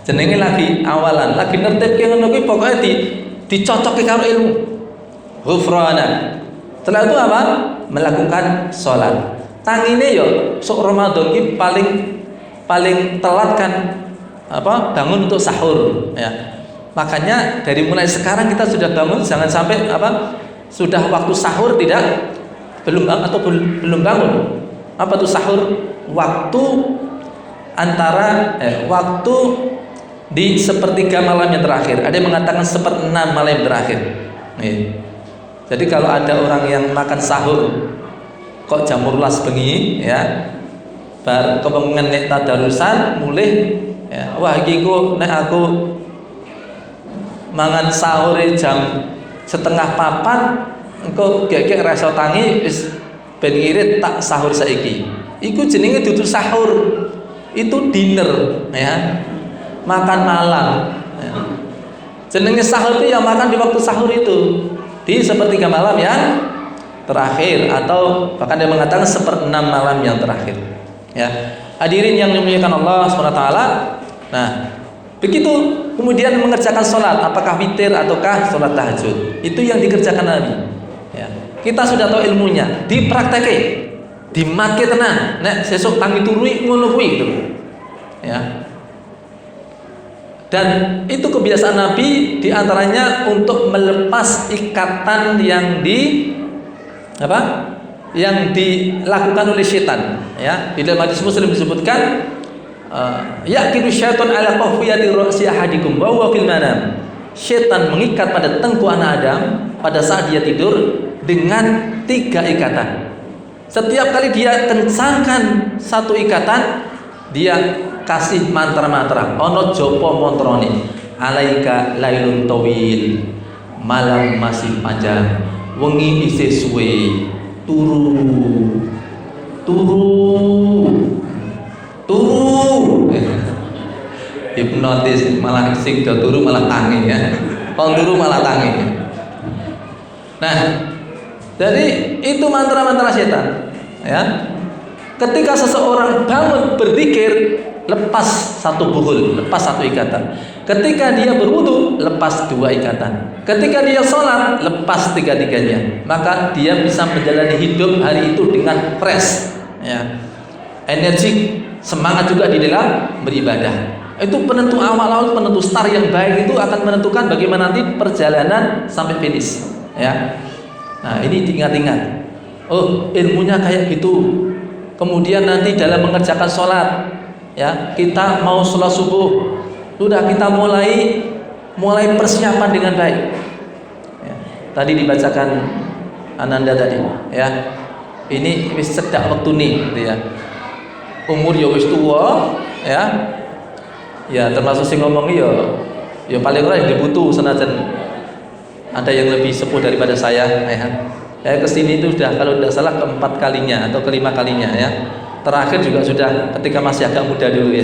jenenge lagi awalan, lagi nertib ki ngono kuwi pokoke dicocoki karo ilmu, ghufrana. Setelah itu apa? Melakukan sholat. Tangine yo sok Ramadan ki paling telat kan apa? Bangun untuk sahur, ya. Makanya dari mulai sekarang kita sudah bangun, jangan sampai apa? Sudah waktu sahur belum bangun. Apa tuh sahur? Waktu antara waktu di sepertiga malam yang terakhir. Ada yang mengatakan 1/6 malam yang terakhir. Jadi kalau ada orang yang makan sahur kok jam 12 bengi, ya, bar kepengen nek tadarusan mulih, ya, wah iki ku nek aku mangan sahur jam 3:30 engko gek rasa tangi wis ben ngirit tak sahur saiki. Iku jenenge dudu sahur. Itu dinner, ya. Makan malam, ya. Jenenge sahur itu yang makan di waktu sahur itu. Di sepertiga malam yang terakhir atau bahkan dia mengatakan 1/6 malam yang terakhir, ya. Hadirin yang dimuliakan Allah SWT. Nah, begitu kemudian mengerjakan sholat, apakah witir ataukah sholat tahajud, itu yang dikerjakan Nabi, ya. Kita sudah tahu ilmunya, dipraktekke, dimake tenan, nek sesuk tangi turui ngono kuwi gitu, ya. Dan itu kebiasaan Nabi diantaranya untuk melepas ikatan yang yang dilakukan oleh setan, ya. Di dalam hadis Muslim disebutkan yaqidu syaitan ala qafiyati ra'si ahadikum wa huwa fil manam. Setan mengikat pada tengku anak Adam pada saat dia tidur dengan 3 ikatan. Setiap kali dia kencangkan satu ikatan, dia kasih mantra-mantra. Ono jopo montrone. Alaika lailun tawil. Malam masih panjang. Wengi isih suwe. Turu. Hipnotis malah sing do turu malah tangi, ya. Wong turu malah tangi. Nah, jadi itu mantra-mantra setan, ya. Ketika seseorang bangun berzikir, lepas satu buhul, lepas satu ikatan. Ketika dia berwudu, lepas 2 ikatan. Ketika dia sholat, lepas 3-tiganya. Maka dia bisa menjalani hidup hari itu dengan fresh, ya. Energi, semangat juga di dalam beribadah. Itu penentu awal-awal, penentu start yang baik itu akan menentukan bagaimana nanti perjalanan sampai finish, ya. Nah, ini diingat-ingat. Oh, ilmunya kayak gitu. Kemudian nanti dalam mengerjakan sholat, ya, kita mau sholat subuh, sudah kita mulai persiapan dengan baik. Ya, tadi dibacakan Ananda tadi, ya. Ini wis cedak waktu nih, gitu ya. Umur ya wis tua, ya. Ya termasuk sing ngomong ya paling ora dibutuh senajan ada yang lebih sepuh daripada saya, ya. Saya kesini itu sudah kalau tidak salah keempat kalinya atau kelima kalinya, ya. Terakhir juga sudah ketika masih agak muda dulu, ya.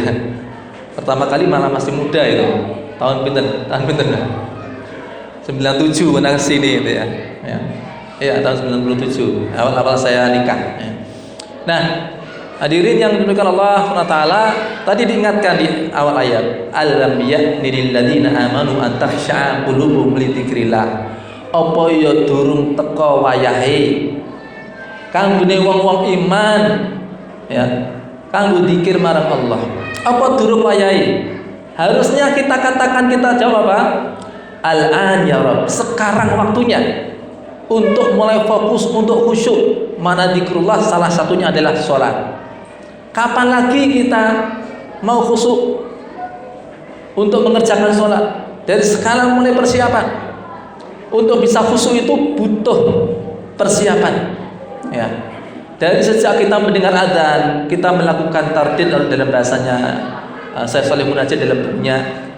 Pertama kali malah masih muda itu. Tahun pinten 97 pernah kesini itu, ya. Ya, tahun 97. Awal-awal saya nikah, ya. Nah, hadirin yang dimuliakan Allah SWT, tadi diingatkan di awal ayat, alam ya'ni lil ladzina amanu an takhsha'a qulubuhum li dzikrillah. Apa ya durung teka wayahe kanggone wong-wong iman, ya, kanggo dzikir marang Allah. Apa durung wayahe? Harusnya kita katakan, kita jawab apa? Al-an ya Rabb, sekarang waktunya untuk mulai fokus, untuk khusyuk. Mana zikrullah, salah satunya adalah sholat. Kapan lagi kita mau khusyuk untuk mengerjakan sholat? Dari sekarang mulai persiapan. Untuk bisa khusyuk itu butuh persiapan, ya. Dari sejak kita mendengar adzan, kita melakukan tardid dalam bahasanya Syekh Shalih Munajjid dalam bukunya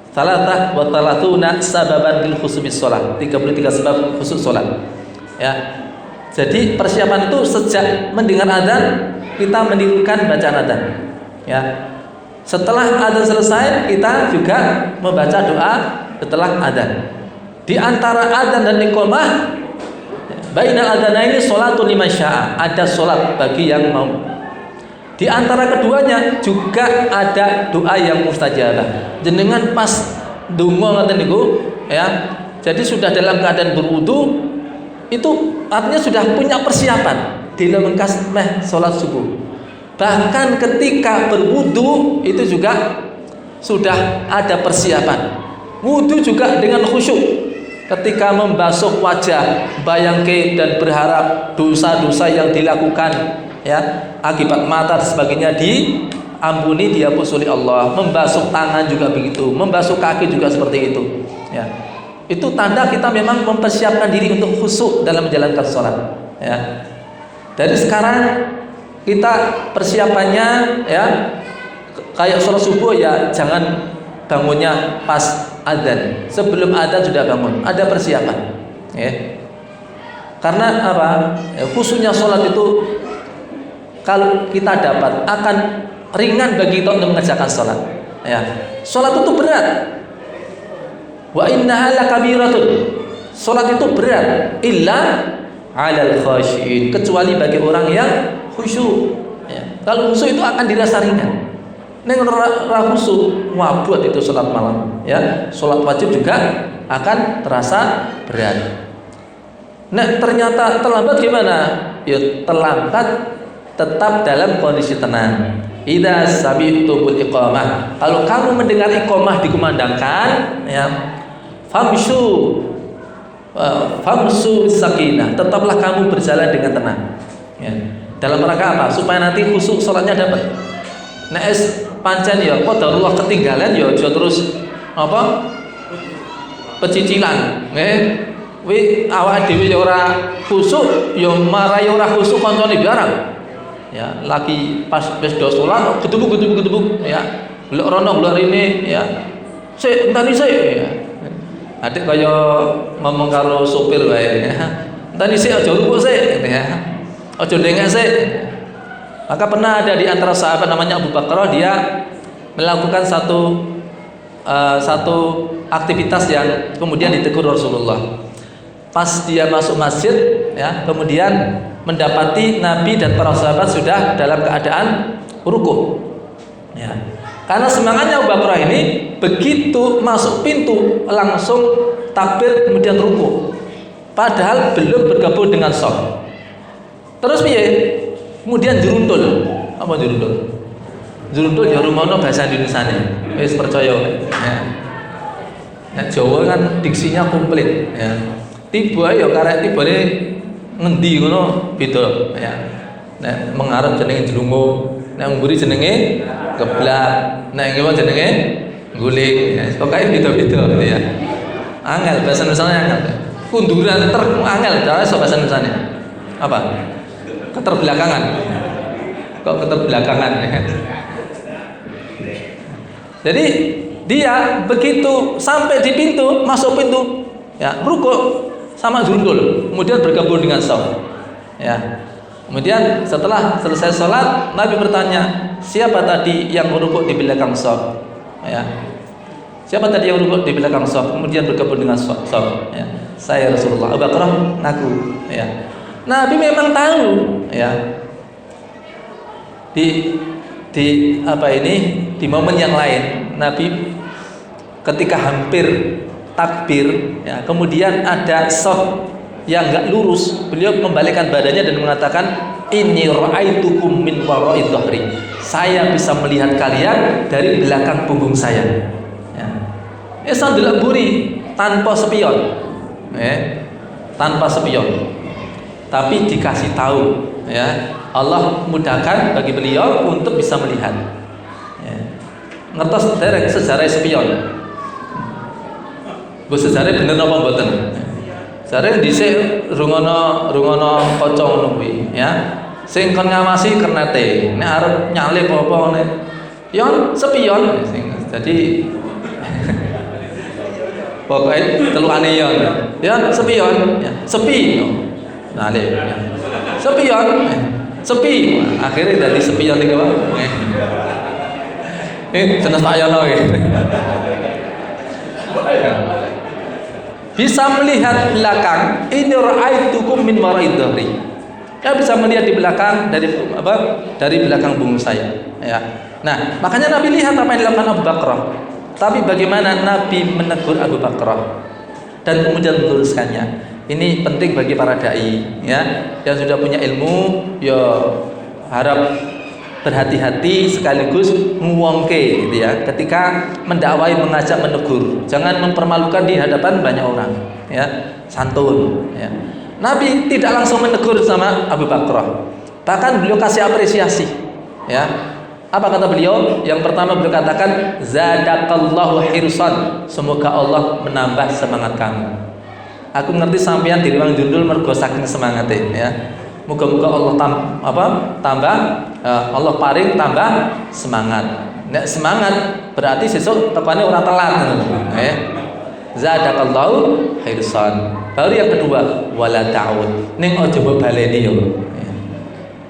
Salatah wa talatuna sababan lil khusyu'is shalah, 33 sebab khusyuk salat, ya. Jadi persiapan itu sejak mendengar adzan kita menirukan bacaan adzan, ya. Setelah adzan selesai kita juga membaca doa setelah adzan. Di antara adzan dan iqamah, bainal adzanaini sholatun liman syaa, ada sholat bagi yang mau. Di antara keduanya juga ada doa yang mustajabah. Jenengan pas donga ngoten niku, ya. Jadi sudah dalam keadaan berwudu, itu artinya sudah punya persiapan dalam mengkas sholat subuh. Bahkan ketika berwudu itu juga sudah ada persiapan. Wudu juga dengan khusyuk. Ketika membasuh wajah, bayangke dan berharap dosa-dosa yang dilakukan, ya, akibat mata dan sebagainya diampuni, dihapus oleh Allah. Membasuh tangan juga begitu, membasuh kaki juga seperti itu, ya. Itu tanda kita memang mempersiapkan diri untuk khusyuk dalam menjalankan sholat, ya. Dari sekarang kita persiapannya, ya, kayak sholat subuh, ya, jangan bangunnya pas adzan. Sebelum adzan sudah bangun, ada persiapan, ya. Karena apa? Khususnya sholat itu kalau kita dapat akan ringan bagi kita untuk mengerjakan sholat, ya. Sholat itu berat. Wa innaha lakabiratun. Sholat itu berat. Illa 'alal khashiin, kecuali bagi orang yang khusyuk, ya. Kalau khusyuk itu akan dirasa ringan. Neng ora khusyuk wabut itu sholat malam, ya. Sholat wajib juga akan terasa berat. Nah, ternyata terlambat gimana? Ya terlambat tetap dalam kondisi tenang. Idza sami'tumul iqamah, kalau kamu mendengar iqamah dikumandangkan, ya, famsu sakinah, tetaplah kamu berjalan dengan tenang, ya. Dalam rangka apa? Supaya nanti khusyuk sholatnya dapat. Nah, pancen ya qadarullah ketinggalan ya aja terus apa pecicilan, wi awake dhewe ya ora khusyuk ya marai ora khusyuk kancane barang, ya. Lagi pas wis do salat gedubuk ya, golek rono golek rene, ya, sik entani sik, ya. Adik kaya ngomong karo sopir wae, ya, entani sik aja rupuk sik, ya, aja ndengek sik. Maka pernah ada di antara sahabat namanya Abu Bakar, dia melakukan satu aktivitas yang kemudian ditegur Rasulullah. Pas dia masuk masjid, ya, kemudian mendapati Nabi dan para sahabat sudah dalam keadaan rukuk, ya. Karena semangatnya Abu Bakar ini begitu masuk pintu langsung takbir kemudian rukuk, padahal belum bergabung dengan shaf. Terus piye? Kemudian diruntul. Apa diruntul? Jurundul ya rumono bahasa Indonesiane. Wis percaya. Ya. Nek Jawa kan diksinya komplit ya. Tiba ya karek tibane ngendi ngono beda ya. Nek mengarep jenenge jlungu, nek ngguri jenenge geblak, nek ngewa jenenge guling ya. Pokoke beda-beda ya. Angel bahasa Indonesia angel. Kunduran angel bahasa Indonesia. Apa? Keterbelakangan. Kok keterbelakangan ya. Jadi dia begitu sampai di pintu, masuk pintu, ya rukuk sama jundul, kemudian bergabung dengan sholat. Ya. Kemudian setelah selesai sholat, Nabi bertanya, siapa tadi yang rukuk di belakang sholat? Ya. Siapa tadi yang rukuk di belakang sholat? Kemudian bergabung dengan sholat. Ya. Saya Rasulullah. Abu Bakar ngaku. Ya. Nabi memang tahu. Ya. Di apa ini? Di momen yang lain, Nabi ketika hampir takbir, ya, kemudian ada saf yang enggak lurus, beliau membalikkan badannya dan mengatakan, inni ra'aitukum min wara'i dhahri. Saya bisa melihat kalian dari belakang punggung saya. Ya. Sambil buri tanpa spion, tanpa spion, tapi dikasih tahu, ya. Allah mudahkan bagi beliau untuk bisa melihat. Ya. Ngertos derek sejarah spion. Bu sejarah bener apa mboten? Sejarah dhisik rungono kanca ngono kuwi, ya. Sing kon ngawasi kernete, nek arep nyalip apa ngene. Yon spion sing. Jadi pokoknya telukane yon. Yon spion, ya. Sepi. Nyalip. Ya. Spion. Sepi, akhirnya dari sepi yang tiga jenis tak yono bisa melihat belakang. Ini ra'aitukum min wara'i dhahri. Saya bisa melihat di belakang dari apa? Dari belakang punggung saya. Ya. Nah, makanya Nabi lihat apa yang dilakukan Abu Bakar. Tapi bagaimana Nabi menegur Abu Bakar dan kemudian meluruskannya. Ini penting bagi para dai, ya, yang sudah punya ilmu, ya harap berhati-hati sekaligus nguwongke, gitu ya. Ketika mendakwai, mengajak, menegur, jangan mempermalukan di hadapan banyak orang, ya, santun, ya. Nabi tidak langsung menegur sama Abu Bakar, bahkan beliau kasih apresiasi, ya. Apa kata beliau? Yang pertama beliau katakan, zadakallahu hirsan, semoga Allah menambah semangat kamu. Aku ngerti sampean di ruang jundul mergo saking semangate, ya. Moga-moga Allah tambah Allah paring tambah semangat. Nek semangat berarti sesuk tekane ora telat, ya. Zadakallahu hirsan. Baru yang kedua, wala ta'ud. Ning aja mbok baleni yo.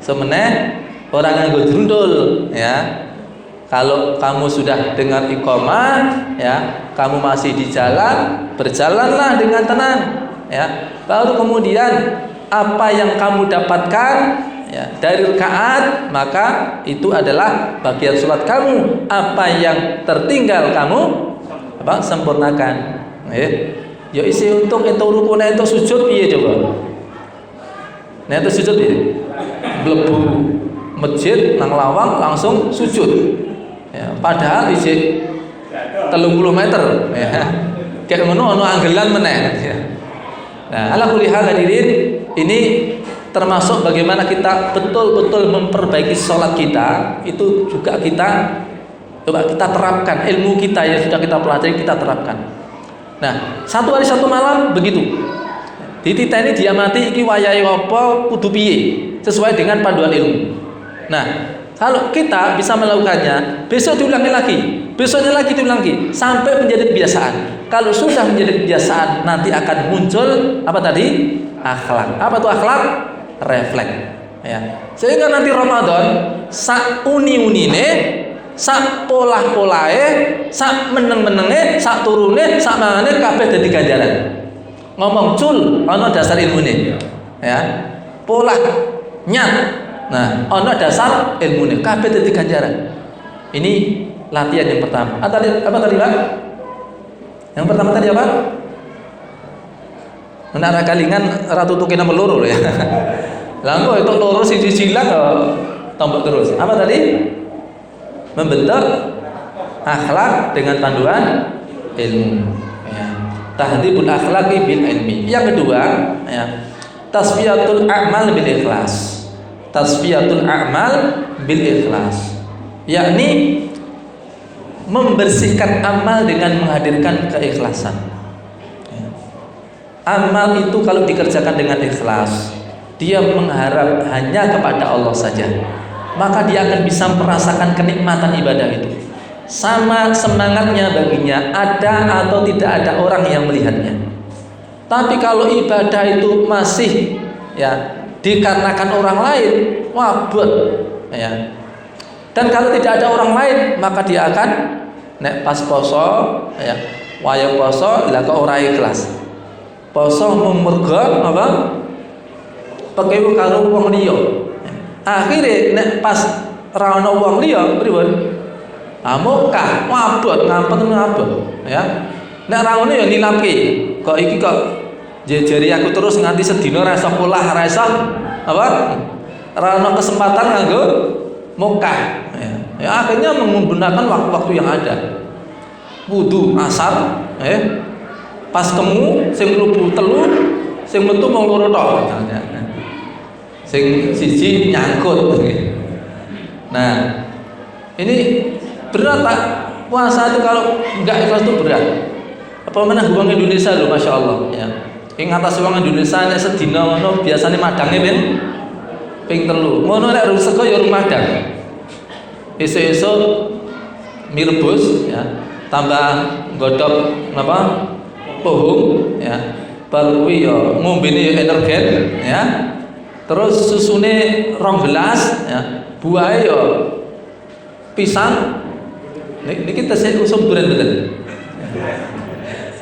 Semeneh orang nganggo jundul, ya. Kalau kamu sudah dengar iqamah, ya, kamu masih di jalan, berjalanlah dengan tenang, ya. Baru kemudian apa yang kamu dapatkan, ya, dari rakaat, maka itu adalah bagian sholat kamu. Apa yang tertinggal kamu sempurnakan. Ya isi untuk itu rukun, itu sujud piye coba? Nah itu sujud piye? Mlebu masjid nang lawang langsung sujud. Ya, padahal isi 30 meter, ya. Kayak ngono ono anggelan meneh, ya. Nah, ala kulli hal hadirin, ini termasuk bagaimana kita betul-betul memperbaiki sholat kita. Itu juga kita coba kita terapkan ilmu kita yang sudah kita pelajari, kita terapkan. Nah, satu hari satu malam begitu. Dititeni diamati iki wayahe apa kudu piye sesuai dengan panduan ilmu. Nah, kalau kita bisa melakukannya, besok diulangi lagi, besoknya lagi diulangi, sampai menjadi kebiasaan. Kalau sudah menjadi kebiasaan, nanti akan muncul apa tadi? Akhlak. Apa itu akhlak? Refleks. Ya. Sehingga nanti Ramadan, sak uni-unine, sak polah-polahe, sak meneng-menenge, sak turune, sak mangane kabeh dadi ganjaran. Ngomong cul, ana dasar ilmune. Ya. Polah nyat. Nah, ono dasar ilmunya, kabeh dadi ganjaran. Ini latihan yang pertama. Apa tadi, Pak? Yang pertama tadi apa? Nek kalingan ratu tutuke nomor loro ya. Lah engko itu loro siji silang tombok terus. Apa tadi? membentuk akhlak dengan panduan ilmu, ya. Tahdhibul akhlaqi bil ilmi. Yang kedua, ya, tasfiyatul a'mal bil ikhlas. Tasfiyatul a'mal bil ikhlas, yakni membersihkan amal dengan menghadirkan keikhlasan. Amal itu kalau dikerjakan dengan ikhlas, dia mengharap hanya kepada Allah saja, maka dia akan bisa merasakan kenikmatan ibadah itu. Sama semangatnya baginya ada atau tidak ada orang yang melihatnya. Tapi kalau ibadah itu masih, ya, dikarenakan orang lain, wabut, ya. Dan kalau tidak ada orang lain, maka dia akan nek pas poso, ya, waya poso lah kok ora ikhlas. Poso mergo apa? Pekewu karo wong liya. Akhire nek pas ra ono wong liya pripun? Mokah, wabot, ngapet, ya. Nek ra ngono ya nilapke. Kok iki kok jejeri aku terus nganti sedina ra iso polah, ra iso apa? Ra ono kesempatan nganggo mokah. Ya, akhirnya menggunakan waktu-waktu yang ada. Wudu asar, pas kemu sing mlebu telu, sing metu mung loro tok. Sing siji nyangkut. Nah, ini berat tak? Puasa itu kalau enggak ikhlas itu berat. Apa mana uang Indonesia loh, masya Allah, ya. Ing atas uang Indonesia nek sedina ngono biasane madange ping telu. Ngono nek rung sego ya rumah madang. Esuk-esuk mie rebus, ya. Tambah godhog napa? Pohong, ya. Baru kuwi ya ngombene energen, ya. Terus susune 2 gelas, ya. Buahe ya pisang. Niki tesih usum duren mboten.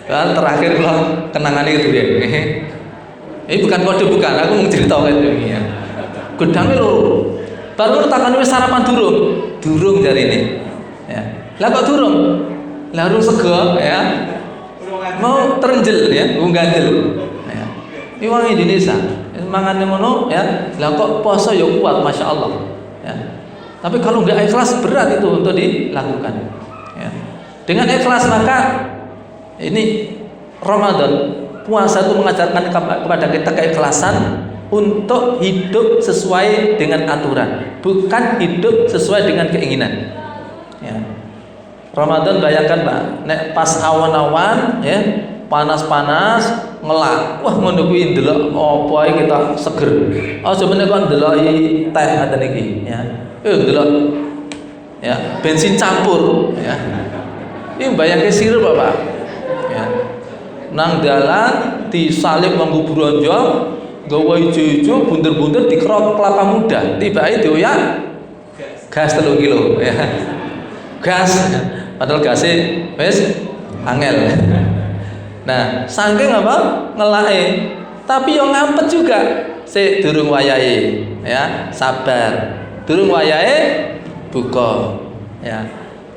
Kan terakhir kula kenangane duren. Ini bukan kode, bukan, aku mau cerita ini, ya. Gedangnya loro. Baru takane wis sarapan durung jarine. Ya. Lah kok durung? Lah urung sego, ya. Mau terenjel, ya, ganjel. Ya. Ini wong Indonesia. Mangane ngono, ya. Lah kok poso ya kuat, masya Allah. Ya. Tapi kalau nggak ikhlas berat itu untuk dilakukan, ya. Dengan ikhlas maka ini Ramadan, puasa itu mengajarkan kepada kita keikhlasan untuk hidup sesuai dengan aturan, bukan hidup sesuai dengan keinginan, ya. Ramadan bayangkan Pak, nek pas awan-awan, ya, panas-panas ngelak, wah ngono kuwi ndelok apa kita seger. Aja meneh kok ndeloki teh ngoten iki, ya. Delok, ya, bensin campur, ya. Ini bayangke sirup Bapak, ya. Nang dalan disalib nganggo bronjol, gawa ijo-ijo, bunder-bunder dikerok kelapa muda, tibake dioyak gas 3 kilo, ya. Gas, padahal gasnya wis angel. Nah, saking apa? Ngelake, tapi yo ngampet juga. Sik durung wayahe, ya, sabar. Durung wayahe buka, ya.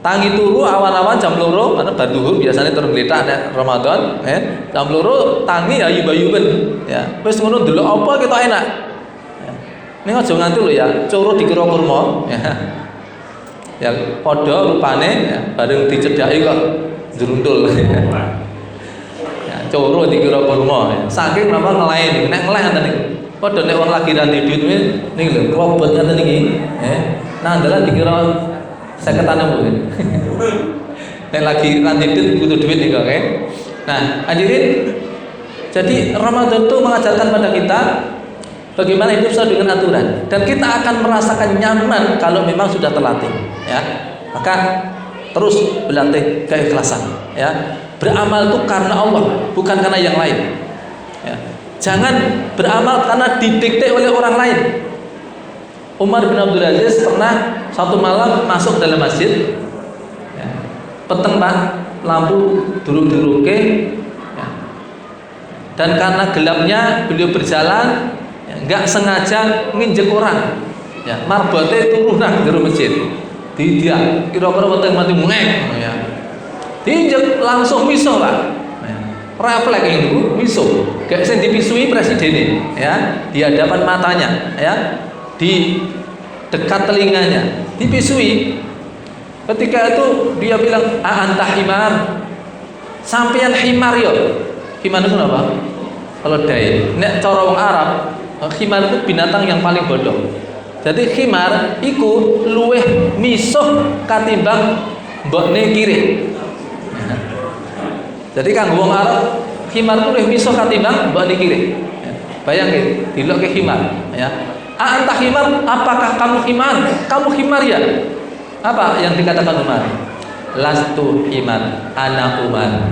Tangi turu awan-awan jam 2 karena bar duhur biasanya turun gletak nek Ramadan, jam 2 tangi ayu-ayuben, ya. Wis ngono ndelok apa kita enak. Ya. Ning aja nganti lho, ya, coro dikira kurma, ya. Ya padha rupane, ya, bareng dicedhaki kok ndruntul. Ya, coro dikira kurma, ya. Saking napa ngelain, nek ngeleh ngoten niku. Padha nek wong lagi ranti duit niki lho, krobot ngoten niki, Nah, dalan dikira 50-an mungkin. Nek lagi ranti duit butuh duit niku, Nah, hadirin, jadi Ramadan itu mengajarkan pada kita bagaimana hidup sesuai dengan aturan, dan kita akan merasakan nyaman kalau memang sudah terlatih, ya. Maka terus berlatih keikhlasan, ya. Beramal itu karena Allah, bukan karena yang lain, ya. Jangan beramal karena didikte oleh orang lain. Umar bin Abdul Aziz pernah satu malam masuk dalam masjid, ya. Peteng Pak, lampu durung-durungke, ya. Dan karena gelapnya beliau berjalan, ya, nggak sengaja nginjek orang, ya. Marbote turun nang jero masjid. Dia kira-kira peteng mati mungek, ya. Diinjek langsung miso Pak. Refleks itu miso, kayak sing dipisui presiden, ya, di hadapan matanya, ya, di dekat telinganya dipisui. Ketika itu dia bilang, anta himar, sampeyan himar yo. Himar itu apa? Kalau dai, nek cara wong Arab, himar itu binatang yang paling bodoh. Jadi himar iku luweh misuh katimbang mbokne kire. Jadi kanggo wong Arab, himar itu luweh misuh katimbang mbokne kire. Bayangin, dilokke himar, ya. Anta himar, apakah kamu himar? Kamu himar ya? Apa yang dikatakan Umar? Lastu himar, ana Umar.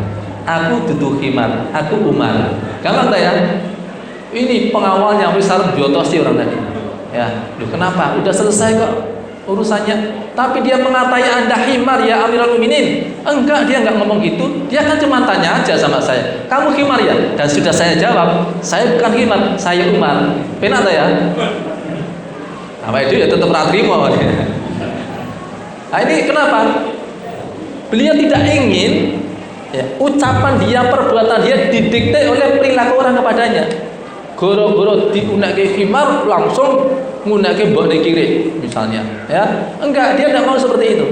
Aku duduk himar, aku Umar. Gampang tak ya? Ini pengawalnya besar biotosi orang tadi. Ya, loh kenapa? Udah selesai kok urusannya. Tapi dia mengatai Anda himar ya Amirul Mukminin. Enggak, dia enggak ngomong gitu. Dia kan cuma tanya aja sama saya. Kamu himar ya? Dan sudah saya jawab, saya bukan himar, saya Umar. Penak tak ya? Apa itu ya tetap ratrimo. Nah ini kenapa? Beliau tidak ingin ya, ucapan dia, perbuatan dia didikte oleh perilaku orang kepadanya. Goro-goro diunake himar langsung ngunake mbokne kiri misalnya, ya. Enggak, dia tidak mau seperti itu.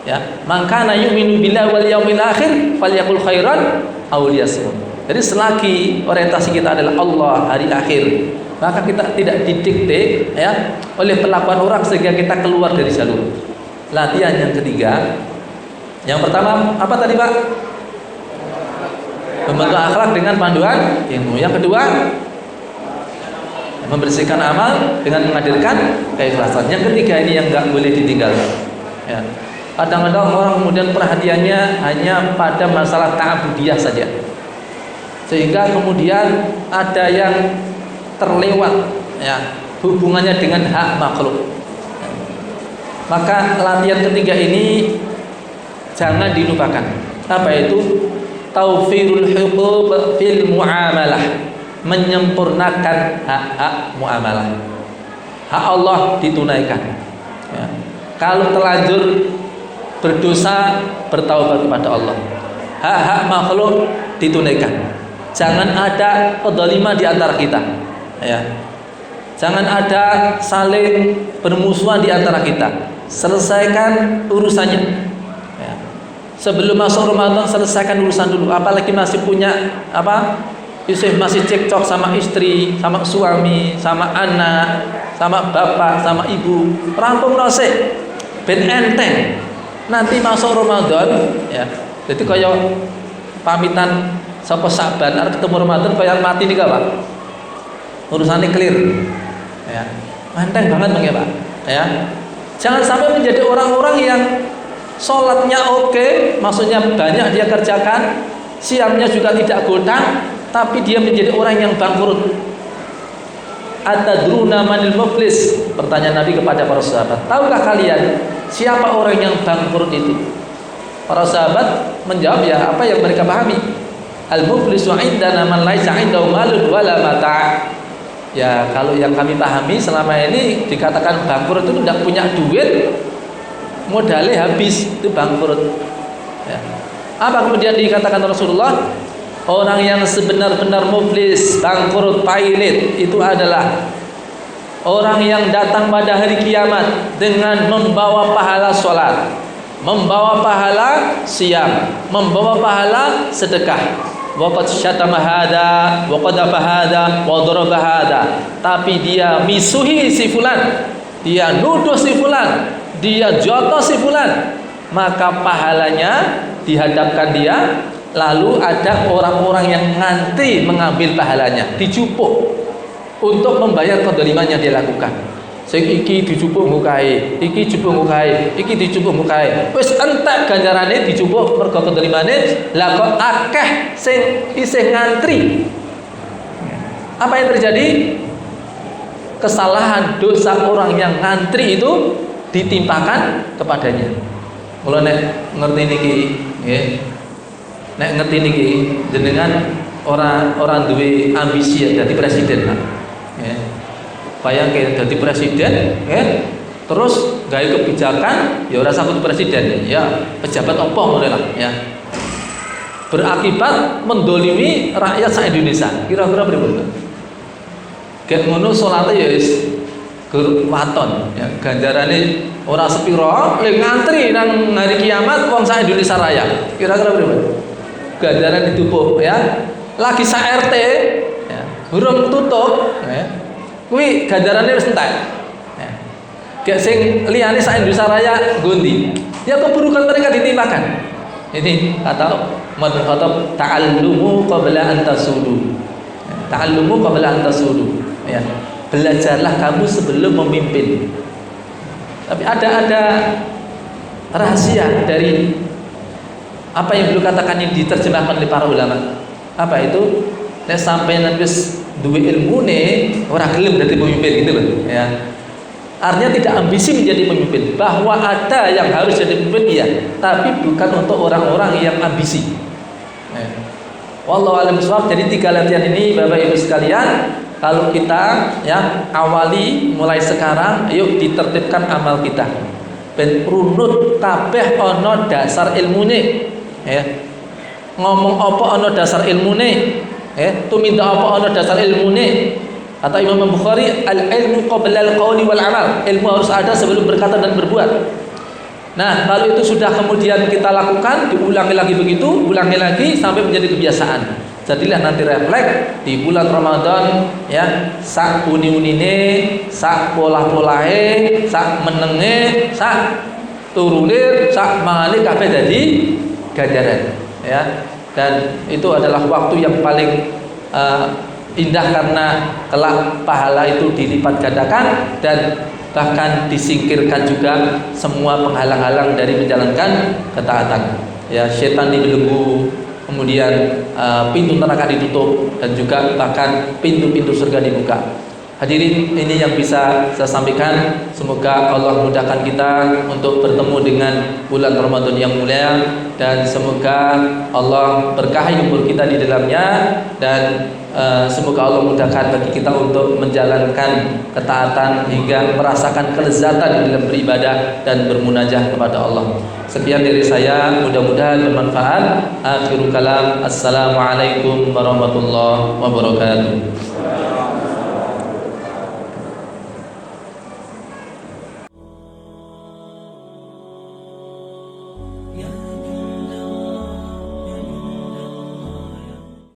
Ya, mangkana yu'minu billahi wal yaumil akhir falyaqul khairan aw liyasmut. Jadi selagi orientasi kita adalah Allah, hari akhir, maka kita tidak didikte ya oleh perlakuan orang sehingga kita keluar dari jalur. Latihan yang ketiga. Yang pertama apa tadi, Pak? Membentuk akhlak dengan panduan ilmu. Yang kedua, membersihkan amal dengan menghadirkan keikhlasan. Yang ketiga ini yang nggak boleh ditinggalkan. Ya. Kadang-kadang orang kemudian perhatiannya hanya pada masalah ta'abudiyah saja, sehingga kemudian ada yang terlewat ya hubungannya dengan hak makhluk. Maka latihan ketiga ini jangan dilupakan. Apa itu? Taufirul huquq fil muamalah, menyempurnakan hak-hak muamalah. Hak Allah ditunaikan ya. Kalau terlanjur berdosa, bertaubat kepada Allah. Hak-hak makhluk ditunaikan. Jangan ada kezaliman di antara kita ya. Jangan ada saling bermusuhan di antara kita. Selesaikan urusannya ya. Sebelum masuk Ramadan selesaikan urusan dulu. Apalagi masih punya masih cekcok sama istri, sama suami, sama anak, sama bapak, sama ibu. Rampung rose ben enteng. Nanti masuk Ramadan ya. Jadi kaya pamitan sapa Saban arep ketemu Ramadan kaya mati nih Pak. Urusannya clear. Ya. Enteng banget Bang ya, Pak. Ya. Jangan sampai menjadi orang-orang yang sholatnya oke, maksudnya banyak dia kerjakan, siamnya juga tidak godang, tapi dia menjadi orang yang bangkrut. Atadruna manil muflis? Pertanyaan Nabi kepada para sahabat. Tahukah kalian siapa orang yang bangkrut itu? Para sahabat menjawab ya apa yang mereka pahami. Al-muflisu indana man laisa indahu malun wala mata'. Ya kalau yang kami pahami selama ini dikatakan bangkrut itu tidak punya duit, modalnya habis, itu bangkrut ya. Apa kemudian dikatakan Rasulullah? Orang yang sebenar-benar muflis, bangkrut, pailit itu adalah orang yang datang pada hari kiamat dengan membawa pahala sholat, membawa pahala siam, membawa pahala sedekah. Waqad syatama hada, wa qadafa hada, wa daraba hada. Tapi dia misuhi si fulan, dia nuduh si fulan, dia jotos si fulan, maka pahalanya dihadapkan dia. Lalu ada orang-orang yang ngantri mengambil pahalanya, dicupuk untuk membayar kezaliman yang dia lakukan. Sing iki dicupuk mukae, iki dicupuk mukae, iki dicupuk mukae. Wis entek ganjarane dicupuk mergo kezzalimane, lah kok akeh sing isih ngantri. Apa yang terjadi? Kesalahan dosa orang yang ngantri itu ditimpakan kepadanya. Mula nek ngerti niki, nggih. Nek ngerti niki jenengan orang duwe ambisi ya dadi presiden, Pak. Nggih. Bayangke dadi presiden, terus gawe kebijakan ya ora sambut presiden, ya pejabat apa ngono lah ya. Berakibat mendolimi rakyat sak Indonesia. Kira-kira pripun? Gek ngono salate ya wis gur waton ya ganjarane ora sepiro le ngantri nang hari kiamat wong sak Indonesia Raya. Kira-kira berapa? Ganjaran ditumpuk ya. Lagi sak RT ya, burung tutup ya. Kuwi ganjarane wis entek. Ya. Gek sing liyane sak Indonesia Raya gondi. Ya keburukan mereka ditimpakan. Ini kata Umar bin Khattab, ta'allumu qabla an tasudu. Ta'allumu qabla an tasudu. Ya. Belajarlah kamu sebelum memimpin. Tapi ada rahasia dari apa yang beliau katakan ini diterjemahkan oleh para ulama. Apa itu? Nek sampeyan wis duwe ilmune ora gelem dadi pemimpin gitu loh, ya. Artinya tidak ambisi menjadi pemimpin, bahwa ada yang harus jadi pemimpin iya, tapi bukan untuk orang-orang yang ambisi. Wallahu a'lam bishawab. Jadi 3 latihan ini Bapak Ibu sekalian, kalau kita ya awali mulai sekarang, yuk ditertibkan amal kita. Ben runut kabeh ana dasar ilmune. Ya. Ngomong apa ana dasar ilmune? Tumindak apa ana dasar ilmune? Atau Imam Bukhari, al-ilmu qabla al-qawli wal amal. Ilmu harus ada sebelum berkata dan berbuat. Nah, kalau itu sudah kemudian kita lakukan, diulangi lagi begitu, ulangi lagi sampai menjadi kebiasaan. Jadilah nanti refleks di bulan Ramadan ya, sak uni-unine, sak polah-polahe, sak menenge, sak turunir, sak mangane kabeh dadi ganjaran ya. Dan itu adalah waktu yang paling indah karena kelak pahala itu dilipat gandakan dan bahkan disingkirkan juga semua penghalang-halang dari menjalankan ketaatan. Ya, setan dibelenggu, kemudian pintu neraka ditutup dan juga bahkan pintu-pintu surga dibuka. Hadirin, ini yang bisa saya sampaikan. Semoga Allah mudahkan kita untuk bertemu dengan bulan Ramadan yang mulia, dan semoga Allah berkahi umur kita di dalamnya, dan semoga Allah mudahkan bagi kita untuk menjalankan ketaatan hingga merasakan kelezatan di dalam beribadah dan bermunajah kepada Allah. Sekian dari saya, mudah-mudahan bermanfaat. Akhirul kalam, assalamualaikum warahmatullahi wabarakatuh.